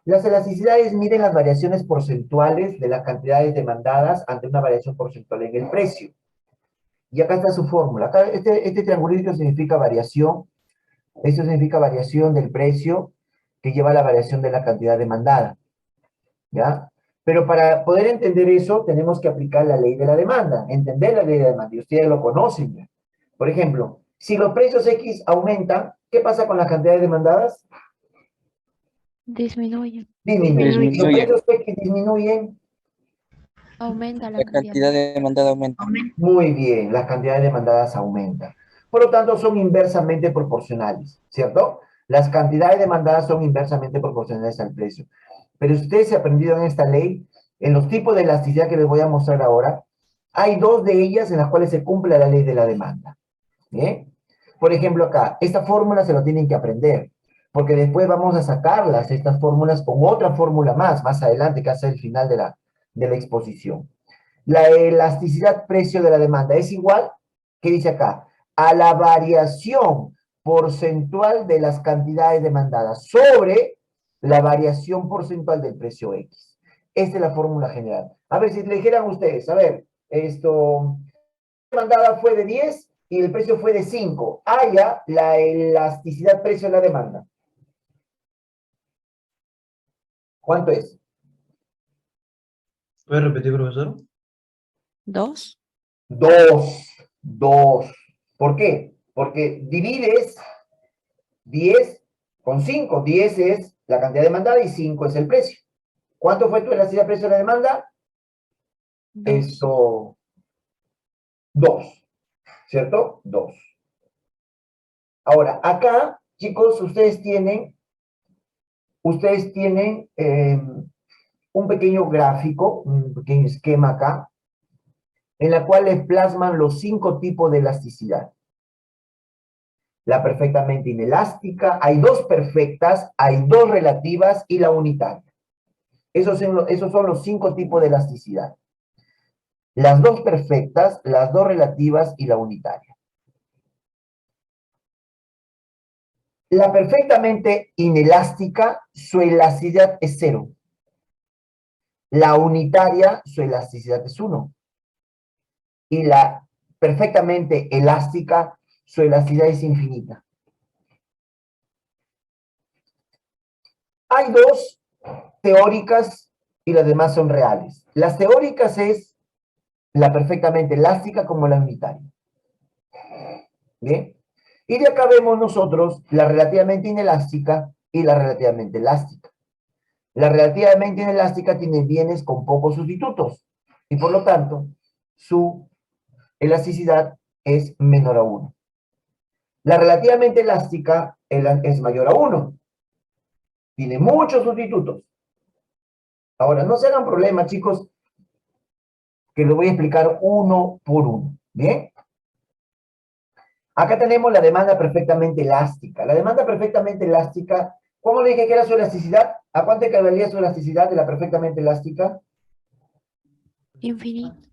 Las elasticidades miden las variaciones porcentuales de las cantidades demandadas ante una variación porcentual en el precio. Y acá está su fórmula. Acá este triangulito significa variación. Esto significa variación del precio que lleva a la variación de la cantidad demandada. ¿Ya? Pero para poder entender eso, tenemos que aplicar la ley de la demanda, entender la ley de la demanda, y ustedes lo conocen ya. Por ejemplo, si los precios X aumentan, ¿qué pasa con las cantidades demandadas? Disminuye. Disminuyen. Si los Disminuye. precios X disminuyen, Aumenta la La cantidad demandada aumenta. muy bien, las cantidades demandadas aumentan. Por lo tanto, son inversamente proporcionales, ¿cierto? Las cantidades demandadas son inversamente proporcionales al precio. Pero ustedes se aprendido en esta ley, en los tipos de elasticidad que les voy a mostrar ahora, hay dos de ellas en las cuales se cumple la ley de la demanda. ¿Bien? Por ejemplo, acá, esta fórmula se lo tienen que aprender, porque después vamos a sacarlas, estas fórmulas, con otra fórmula más adelante, que hace el final de la exposición. La elasticidad precio de la demanda es igual, ¿qué dice acá? A la variación porcentual de las cantidades demandadas sobre la variación porcentual del precio X. Esta es la fórmula general. A ver, si le dijeran ustedes, a ver, esto, la demandada fue de 10 y el precio fue de 5. Haya la elasticidad precio de la demanda. ¿Cuánto es? ¿Puede repetir, profesor? 2. 2. ¿Por qué? Porque divides 10 con 5. 10 es la cantidad demandada y 5 es el precio. ¿Cuánto fue tu elasticidad precio de la demanda? 2. Esto, 2. ¿Cierto? 2. Ahora, acá, chicos, ustedes tienen un pequeño gráfico, un pequeño esquema acá, en la cual les plasman los 5 tipos de elasticidad. La perfectamente inelástica, hay 2 perfectas, hay 2 relativas y la unitaria. Esos son los 5 tipos de elasticidad. Las 2 perfectas, las 2 relativas y la unitaria. La perfectamente inelástica, su elasticidad es 0. La unitaria, su elasticidad es 1. Y la perfectamente elástica, su elasticidad es infinita. Hay 2 teóricas y las demás son reales. Las teóricas es la perfectamente elástica como la unitaria. ¿Bien? Y de acá vemos nosotros la relativamente inelástica y la relativamente elástica. La relativamente inelástica tiene bienes con pocos sustitutos y por lo tanto su elasticidad es menor a 1. La relativamente elástica es mayor a 1. Tiene muchos sustitutos. Ahora, no se hagan problema, chicos, que lo voy a explicar uno por uno. ¿Bien? Acá tenemos la demanda perfectamente elástica. La demanda perfectamente elástica, ¿cómo le dije que era su elasticidad? ¿A cuánto equivaldría su elasticidad de la perfectamente elástica? Infinito.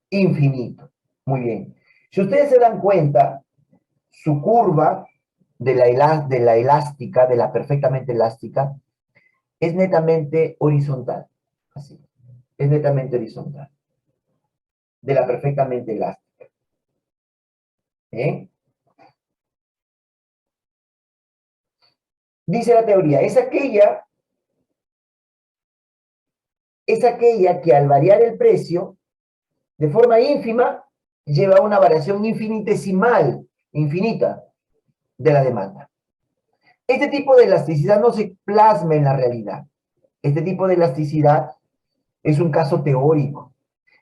Infinito. Muy bien. Si ustedes se dan cuenta, su curva de la elástica, de la perfectamente elástica, es netamente horizontal. Así. Es netamente horizontal. De la perfectamente elástica. ¿Bien? Dice la teoría, es aquella que al variar el precio, de forma ínfima, lleva a una variación infinitesimal, infinita, de la demanda. Este tipo de elasticidad no se plasma en la realidad. Este tipo de elasticidad es un caso teórico.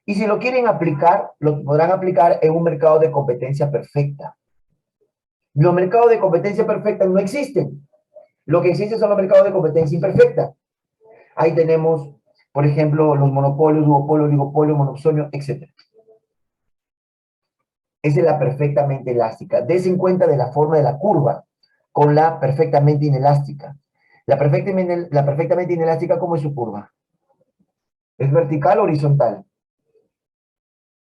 Y si lo quieren aplicar, lo podrán aplicar en un mercado de competencia perfecta. Los mercados de competencia perfecta no existen. Lo que existe son los mercados de competencia imperfecta. Ahí tenemos, por ejemplo, los monopolios, duopolios, oligopolios, monopsonios, etc. Esa es la perfectamente elástica. Des en cuenta de la forma de la curva con la perfectamente inelástica. La perfectamente inelástica, ¿cómo es su curva? ¿Es vertical o horizontal?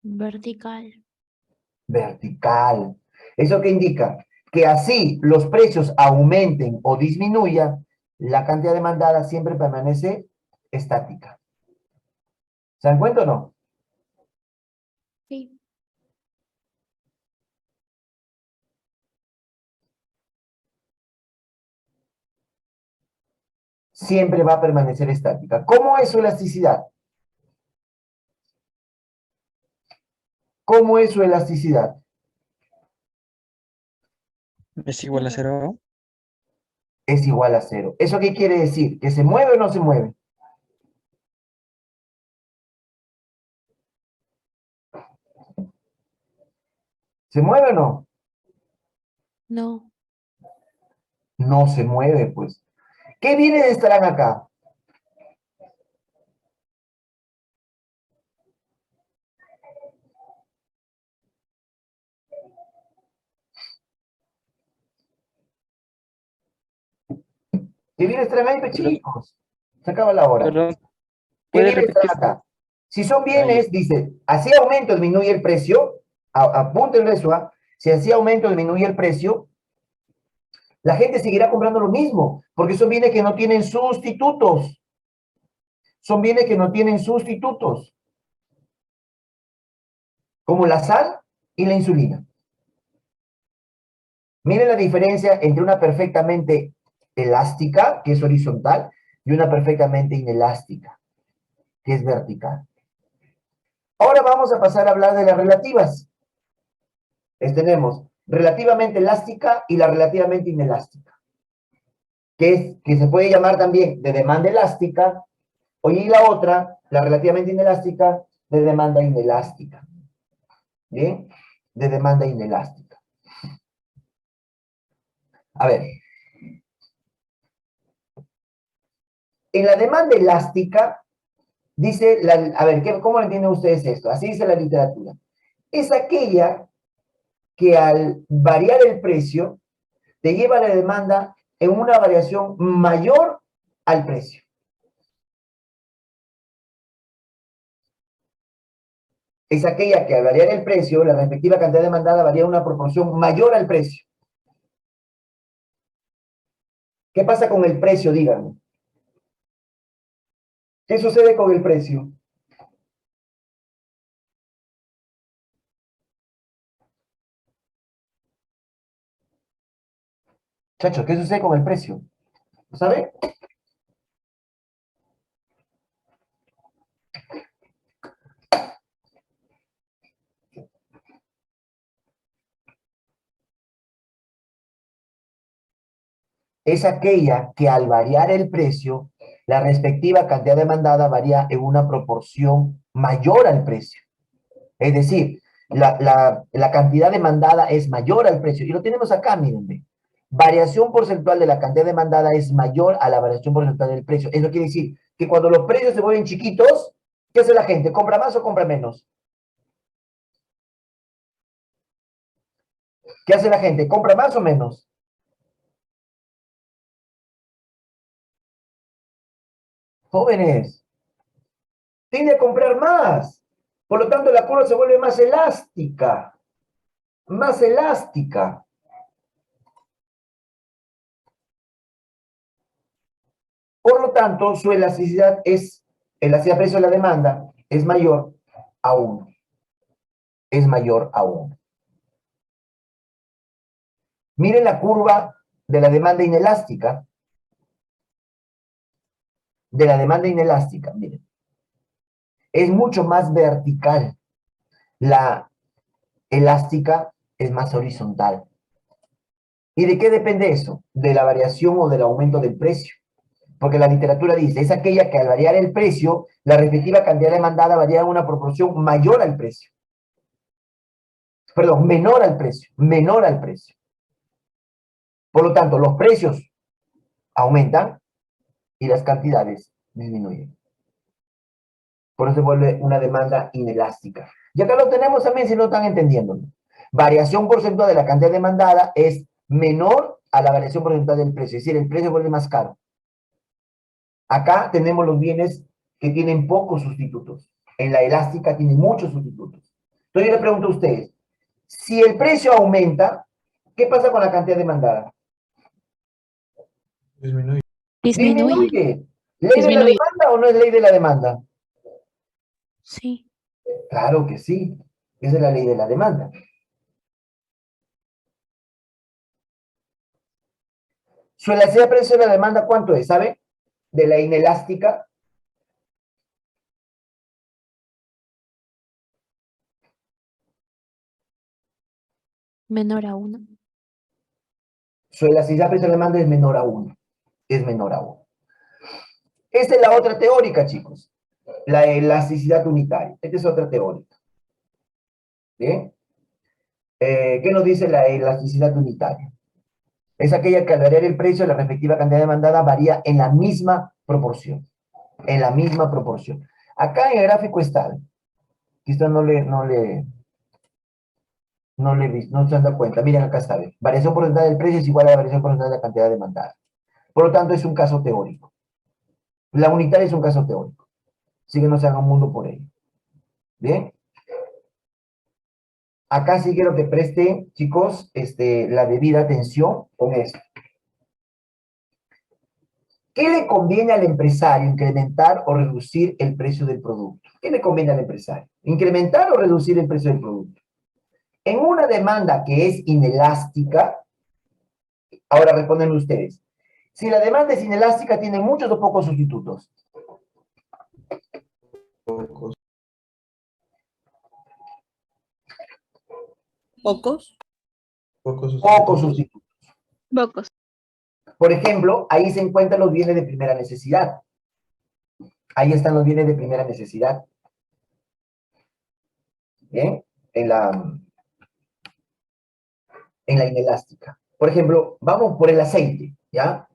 Vertical. Vertical. ¿Eso qué indica? Que así los precios aumenten o disminuyan, la cantidad demandada siempre permanece estática. ¿Se dan cuenta o no? Sí. Siempre va a permanecer estática. ¿Cómo es su elasticidad? ¿Cómo es su elasticidad? Es igual a 0. Es igual a 0. ¿Eso qué quiere decir? ¿Que se mueve o no se mueve? ¿Se mueve o no? No. No se mueve, pues. ¿Qué viene de estarán acá? ¿Qué viene de estarán ahí, pues, Perdón, chicos? Se acaba la hora. perdón, ¿Qué ¿puede viene de repetir? estarán acá? Si son Ahí. bienes, dice, así aumenta o disminuye el precio, apúntenlo eso, ¿ah? Si así aumenta o disminuye el precio, la gente seguirá comprando lo mismo, porque son bienes que no tienen sustitutos. Son bienes que no tienen sustitutos, como la sal y la insulina. Miren la diferencia entre una perfectamente elástica, que es horizontal, y una perfectamente inelástica, que es vertical. Ahora vamos a pasar a hablar de las relativas. Tenemos relativamente elástica y la relativamente inelástica, que se puede llamar también de demanda elástica, y la otra, la relativamente inelástica, de demanda inelástica. ¿Bien? De demanda inelástica. A ver. En la demanda elástica, dice, a ver, ¿cómo entienden ustedes esto? Así dice la literatura. Es aquella que al variar el precio, te lleva la demanda en una variación mayor al precio. Es aquella que al variar el precio, la respectiva cantidad demandada varía en una proporción mayor al precio. ¿Qué pasa con el precio? Díganme. ¿Qué sucede con el precio? Chacho, ¿qué sucede con el precio? ¿Lo sabe? Es aquella que al variar el precio, la respectiva cantidad demandada varía en una proporción mayor al precio. Es decir, la cantidad demandada es mayor al precio. Y lo tenemos acá, miren. Ve. Variación porcentual de la cantidad demandada es mayor a la variación porcentual del precio. Eso quiere decir que cuando los precios se vuelven chiquitos, ¿qué hace la gente? ¿Compra más o compra menos? ¿Qué hace la gente? ¿Compra más o menos? Jóvenes, tiende a comprar más. Por lo tanto, la curva se vuelve más elástica. Más elástica. Por lo tanto, su elasticidad precio de la demanda es mayor a 1. Es mayor a 1. Miren la curva de la demanda inelástica. De la demanda inelástica, miren. Es mucho más vertical. La elástica es más horizontal. ¿Y de qué depende eso? De la variación o del aumento del precio. Porque la literatura dice, es aquella que al variar el precio, la respectiva cantidad demandada varía en una proporción mayor al precio. Perdón, menor al precio. Menor al precio. Por lo tanto, los precios aumentan y las cantidades disminuyen. Por eso se vuelve una demanda inelástica. Y acá lo tenemos también, si no están entendiendo. Variación porcentual de la cantidad demandada es menor a la variación porcentual del precio. Es decir, el precio vuelve más caro. Acá tenemos los bienes que tienen pocos sustitutos. En la elástica tienen muchos sustitutos. Entonces yo le pregunto a ustedes, si el precio aumenta, ¿qué pasa con la cantidad demandada? Disminuye. Disminuye. Disminuye. ¿Ley de la demanda o no es ley de la demanda? Sí. Claro que sí. Esa es la ley de la demanda. Su elasticidad de precio de la demanda, ¿cuánto es? ¿Sabe? De la inelástica. Menor a 1. Su elasticidad de precio de la demanda es menor a 1. Es menor a 1. Esta es la otra teórica, chicos. La elasticidad unitaria. Esta es otra teórica. ¿Bien? ¿Qué nos dice la elasticidad unitaria? Es aquella que al variar el precio, la respectiva cantidad demandada varía en la misma proporción. En la misma proporción. Acá en el gráfico está. Quizás no se han dado cuenta. Miren, acá está. Variación porcentual del precio es igual a la variación porcentual de la cantidad demandada. Por lo tanto, es un caso teórico. La unitaria es un caso teórico. Así que no se haga un mundo por ello. ¿Bien? Acá sí quiero que presten, chicos, la debida atención con esto. ¿Qué le conviene al empresario? ¿Incrementar o reducir el precio del producto? ¿Qué le conviene al empresario? ¿Incrementar o reducir el precio del producto? En una demanda que es inelástica, ahora responden ustedes. Si la demanda es inelástica, ¿tiene muchos o pocos sustitutos? Pocos. ¿Pocos? Pocos Pocos sustitutos. sustitutos. Pocos. Por ejemplo, ahí se encuentran los bienes de primera necesidad. Ahí están los bienes de primera necesidad. ¿Bien? En la inelástica. Por ejemplo, vamos por el aceite, ¿ya?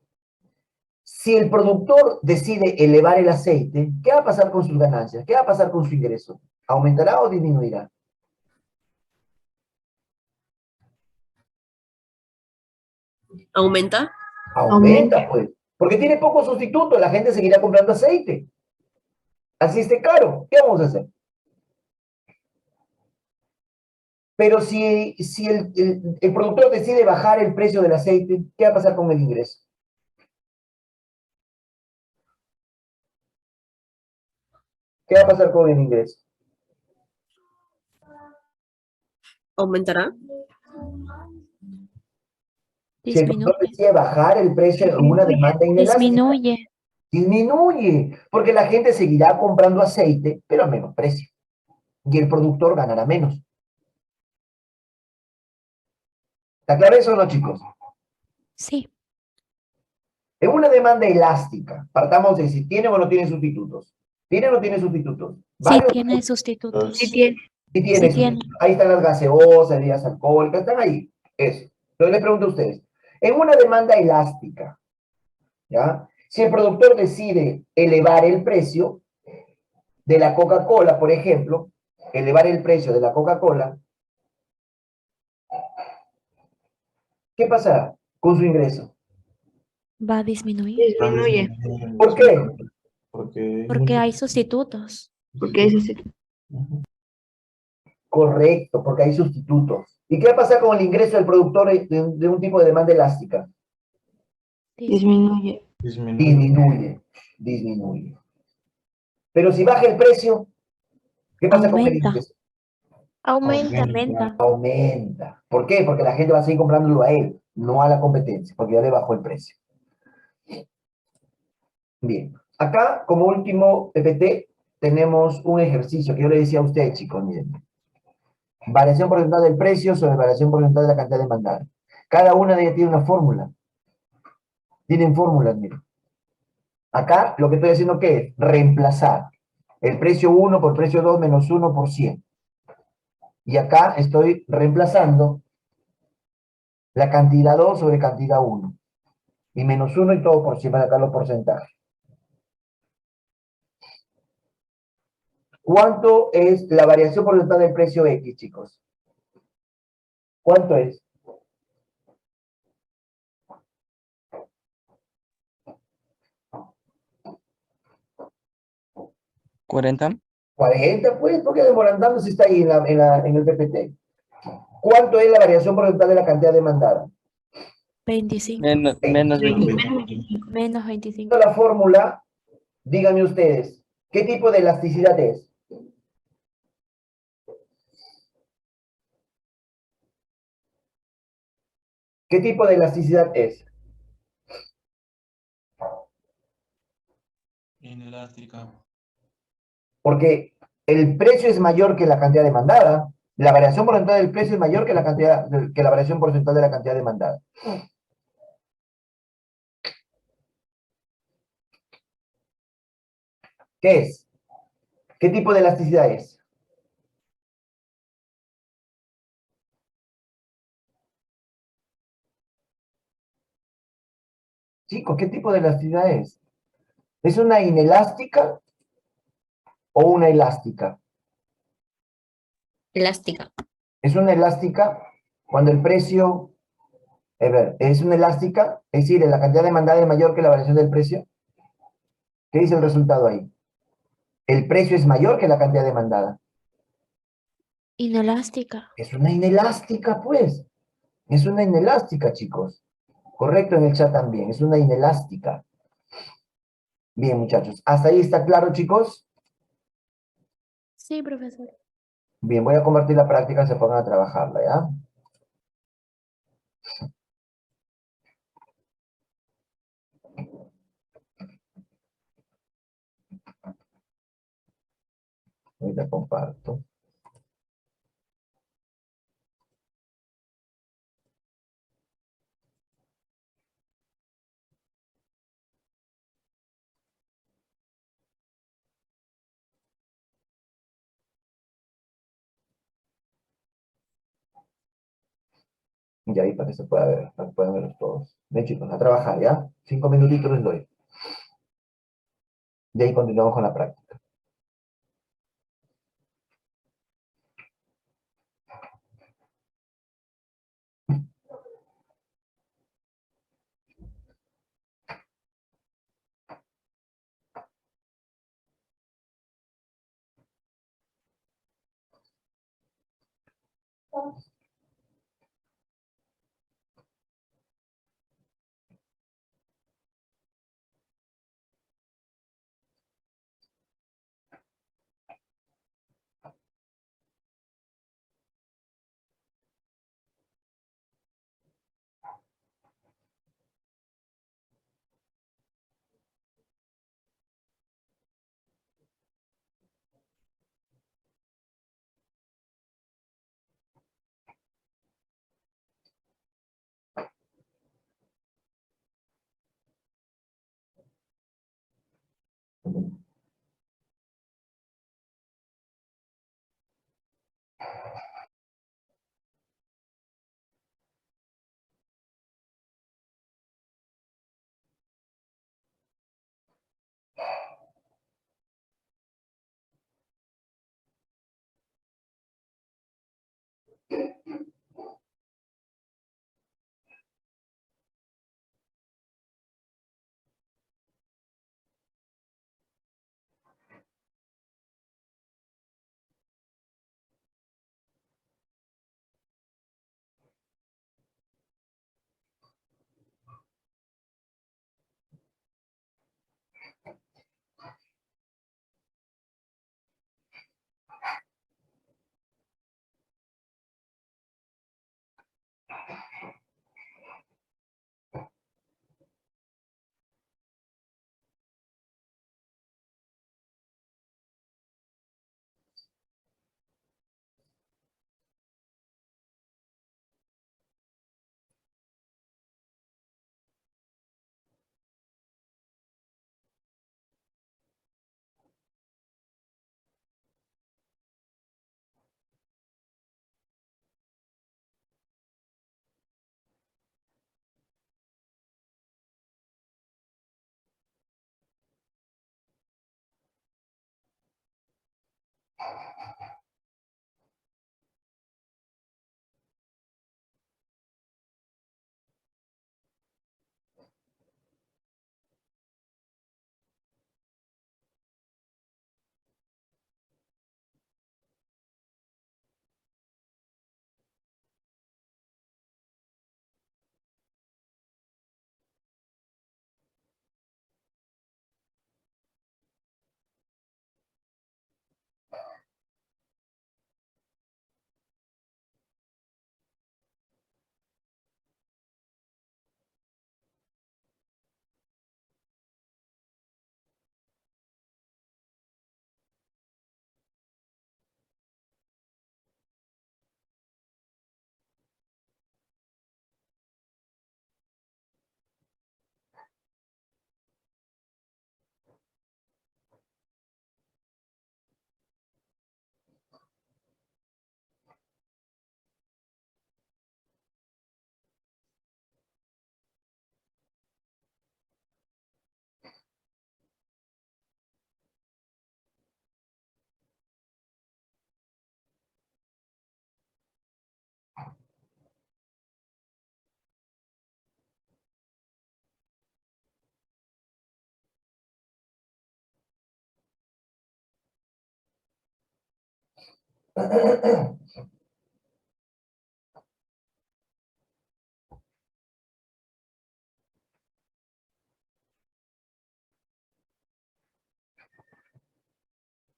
Si el productor decide elevar el aceite, ¿qué va a pasar con sus ganancias? ¿Qué va a pasar con su ingreso? ¿Aumentará o disminuirá? ¿Aumenta? Aumenta, pues. Porque tiene poco sustituto, la gente seguirá comprando aceite. Así esté caro, ¿qué vamos a hacer? Pero si el productor decide bajar el precio del aceite, ¿qué va a pasar con el ingreso? ¿Qué va a pasar con el ingreso? ¿Aumentará? Si el productor Disminuye. decide bajar el precio en una demanda inelástica, Disminuye. disminuye, porque la gente seguirá comprando aceite, pero a menos precio. Y el productor ganará menos. ¿Está claro eso o no, chicos? Sí. En una demanda elástica, partamos de si tiene o no tiene sustitutos. ¿Tiene o no tiene sustitutos? Sí ¿Varios? tiene sustitutos. Sí tiene. Y tiene Sí eso. tiene. Ahí están las gaseosas, bebidas alcohólicas, están ahí. Eso. Entonces les pregunto a ustedes, en una demanda elástica, ¿ya? Si el productor decide elevar el precio de la Coca-Cola, por ejemplo, elevar el precio de la Coca-Cola, ¿qué pasará con su ingreso? Va a disminuir Disminuye, ¿Por qué? Porque hay porque muchos- hay sustitutos. porque eso sí. Ujú. Correcto, porque hay sustitutos. ¿Y qué va a pasar con el ingreso del productor de un tipo de demanda elástica? Disminuye. Disminuye. Disminuye, disminuye. Pero si baja el precio, ¿qué pasa con el Aumenta. ingreso? Aumenta. Aumenta. Aumenta. ¿Por qué? Porque la gente va a seguir comprándolo a él, no a la competencia, porque ya le bajó el precio. Bien. Acá, como último PPT, tenemos un ejercicio que yo le decía a ustedes, chicos, miren. Variación porcentual del precio sobre variación porcentual de la cantidad demandada. Cada una de ellas tiene una fórmula. Tienen fórmulas, miren. Acá lo que estoy haciendo, ¿qué es? Reemplazar el precio 1 por precio 2 menos 1 por 100. Y acá estoy reemplazando la cantidad 2 sobre cantidad 1. Y menos 1 y todo por 100 para acá los porcentajes. ¿Cuánto es la variación porcentual del precio X, chicos? ¿Cuánto es? 40. 40, pues, ¿por qué demorando si está ahí en el PPT? ¿Cuánto es la variación porcentual de la cantidad demandada? 25. Menos 20. Menos 25. La fórmula, díganme ustedes, ¿qué tipo de elasticidad es? ¿Qué tipo de elasticidad es? Inelástica. Porque el precio es mayor que la cantidad demandada. La variación porcentual del precio es mayor que que la variación porcentual de la cantidad demandada. ¿Qué es? ¿Qué tipo de elasticidad es? Chicos, ¿qué tipo de elasticidad es? ¿Es una inelástica o una elástica? Elástica. Es una elástica cuando el precio, a ver, es una elástica, es decir, la cantidad demandada es mayor que la variación del precio. ¿Qué dice el resultado ahí? El precio es mayor que la cantidad demandada. Inelástica. Es una inelástica, pues. Es una inelástica, chicos. Correcto en el chat también, es una inelástica. Bien, muchachos. ¿Hasta ahí está claro, chicos? Sí, profesor. Bien, voy a compartir la práctica, se pongan a trabajarla, ¿ya? Ahorita comparto. Y ahí para que se pueda ver, para que puedan verlos todos. Bien, chicos, a trabajar, ¿ya? 5 minutitos les doy. De ahí continuamos con la práctica.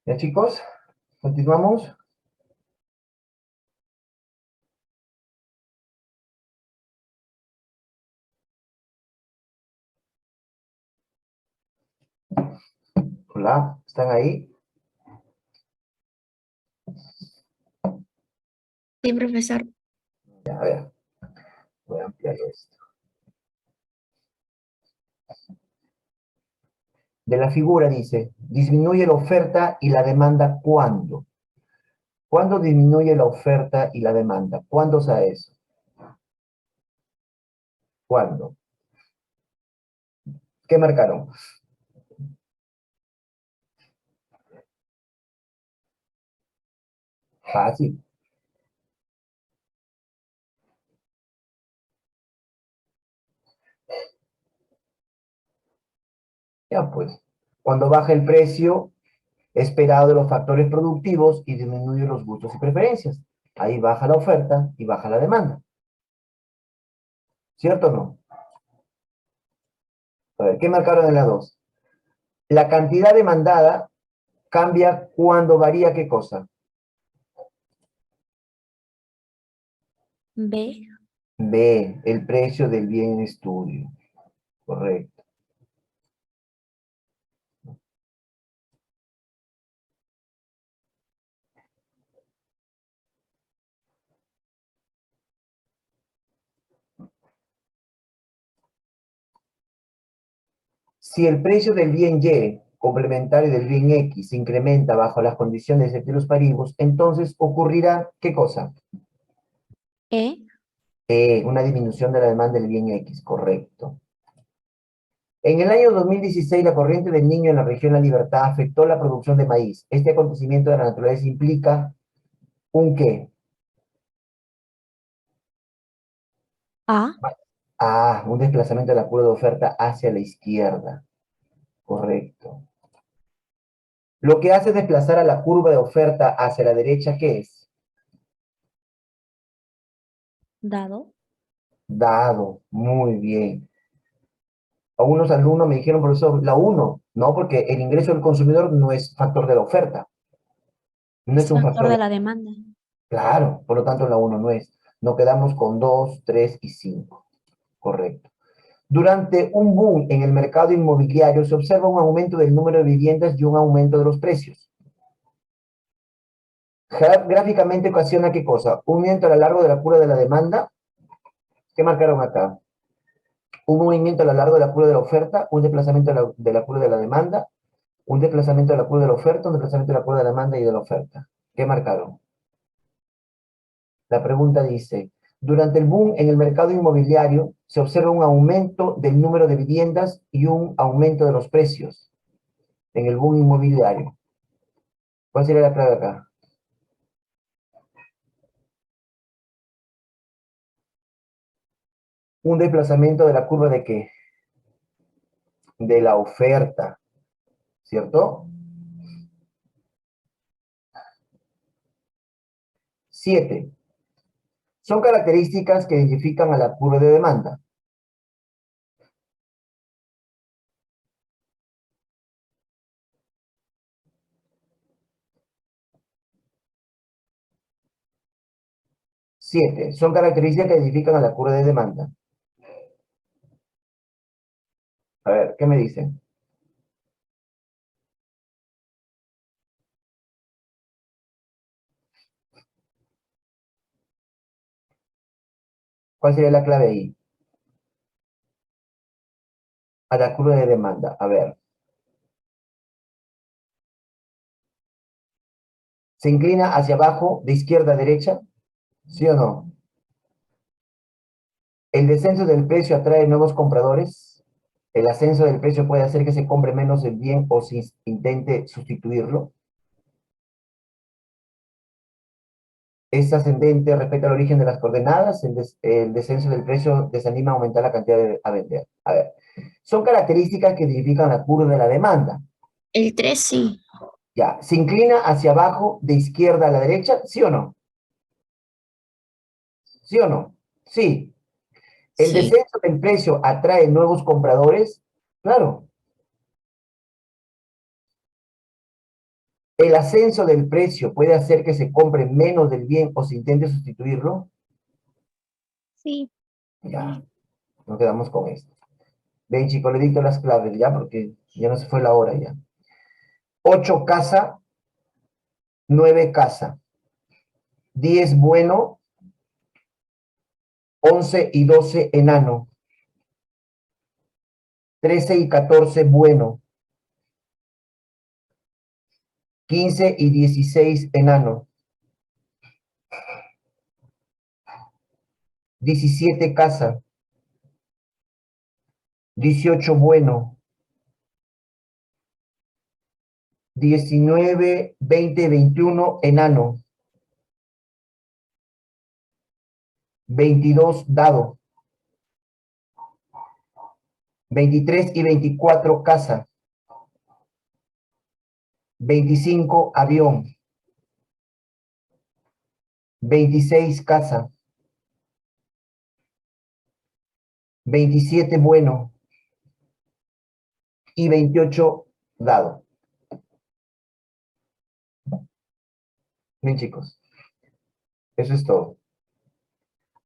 Ya, chicos, continuamos. Hola, ¿están ahí? Sí, profesor. Ya, a ver, voy a ampliar esto. De la figura dice, disminuye la oferta y la demanda ¿cuándo? ¿Cuándo disminuye la oferta y la demanda? ¿Cuándo sea eso? ¿Cuándo? ¿Qué marcaron? Fácil. Ya pues, cuando baja el precio esperado de los factores productivos y disminuye los gustos y preferencias. Ahí baja la oferta y baja la demanda. ¿Cierto o no? A ver, ¿qué marcaron en la 2? La cantidad demandada cambia cuando varía ¿qué cosa? B. B, el precio del bien en estudio. Correcto. Si el precio del bien Y, complementario del bien X, se incrementa bajo las condiciones de ceteris paribus, entonces ocurrirá ¿qué cosa? E. Una disminución de la demanda del bien X, correcto. En el año 2016, la corriente del Niño en la región La Libertad afectó la producción de maíz. Este acontecimiento de la naturaleza implica ¿un qué? A. Un desplazamiento de la curva de oferta hacia la izquierda. Correcto. Lo que hace desplazar a la curva de oferta hacia la derecha, ¿qué es? Dado. Dado. Muy bien. A unos alumnos me dijeron, profesor, la 1. No, porque el ingreso del consumidor no es factor de la oferta. No es Es un factor factor de de... la demanda. Claro, por lo tanto la 1 no es. Nos quedamos con 2, 3 y 5. Correcto. Durante un boom en el mercado inmobiliario se observa un aumento del número de viviendas y un aumento de los precios. Gráficamente ocasiona ¿qué cosa? Un movimiento a lo largo de la curva de la demanda. ¿Qué marcaron acá? Un movimiento a lo largo de la curva de la oferta, un desplazamiento de la curva de la demanda, un desplazamiento de la curva de la oferta, un desplazamiento de la curva de la demanda y de la oferta. ¿Qué marcaron? La pregunta dice, durante el boom en el mercado inmobiliario se observa un aumento del número de viviendas y un aumento de los precios en el boom inmobiliario. ¿Cuál sería la clave acá? Un desplazamiento de la curva de ¿qué? De la oferta, ¿cierto? 7. Son características que identifican a la curva de demanda. Siete. Son características que identifican a la curva de demanda. A ver, ¿qué me dicen? ¿Cuál sería la clave ahí? A la curva de demanda. A ver. ¿Se inclina hacia abajo, de izquierda a derecha? ¿Sí o no? ¿El descenso del precio atrae nuevos compradores? ¿El ascenso del precio puede hacer que se compre menos el bien o se intente sustituirlo? ¿Es ascendente respecto al origen de las coordenadas? ¿El descenso del precio desanima a aumentar la cantidad a vender? A ver. Son características que identifican la curva de la demanda. El 3 sí. Ya, ¿se inclina hacia abajo de izquierda a la derecha? ¿Sí o no? ¿Sí o no? Sí. ¿El Sí. descenso del precio atrae nuevos compradores? Claro. ¿El ascenso del precio puede hacer que se compre menos del bien o se intente sustituirlo? Sí. Ya, nos quedamos con esto. Ven, chicos, le dicto las claves ya, porque ya no se fue la hora ya. 8 casa, 9 casa. 10 bueno, 11 y 12 enano. 13 y 14 bueno. 15 y 16 enano. 17 casa. 18 bueno. 19, 20, 21 enano. 22 dado. 23 y 24 casa. 25 avión. 26 casa. 27 bueno. Y 28 dado. Bien, chicos. Eso es todo.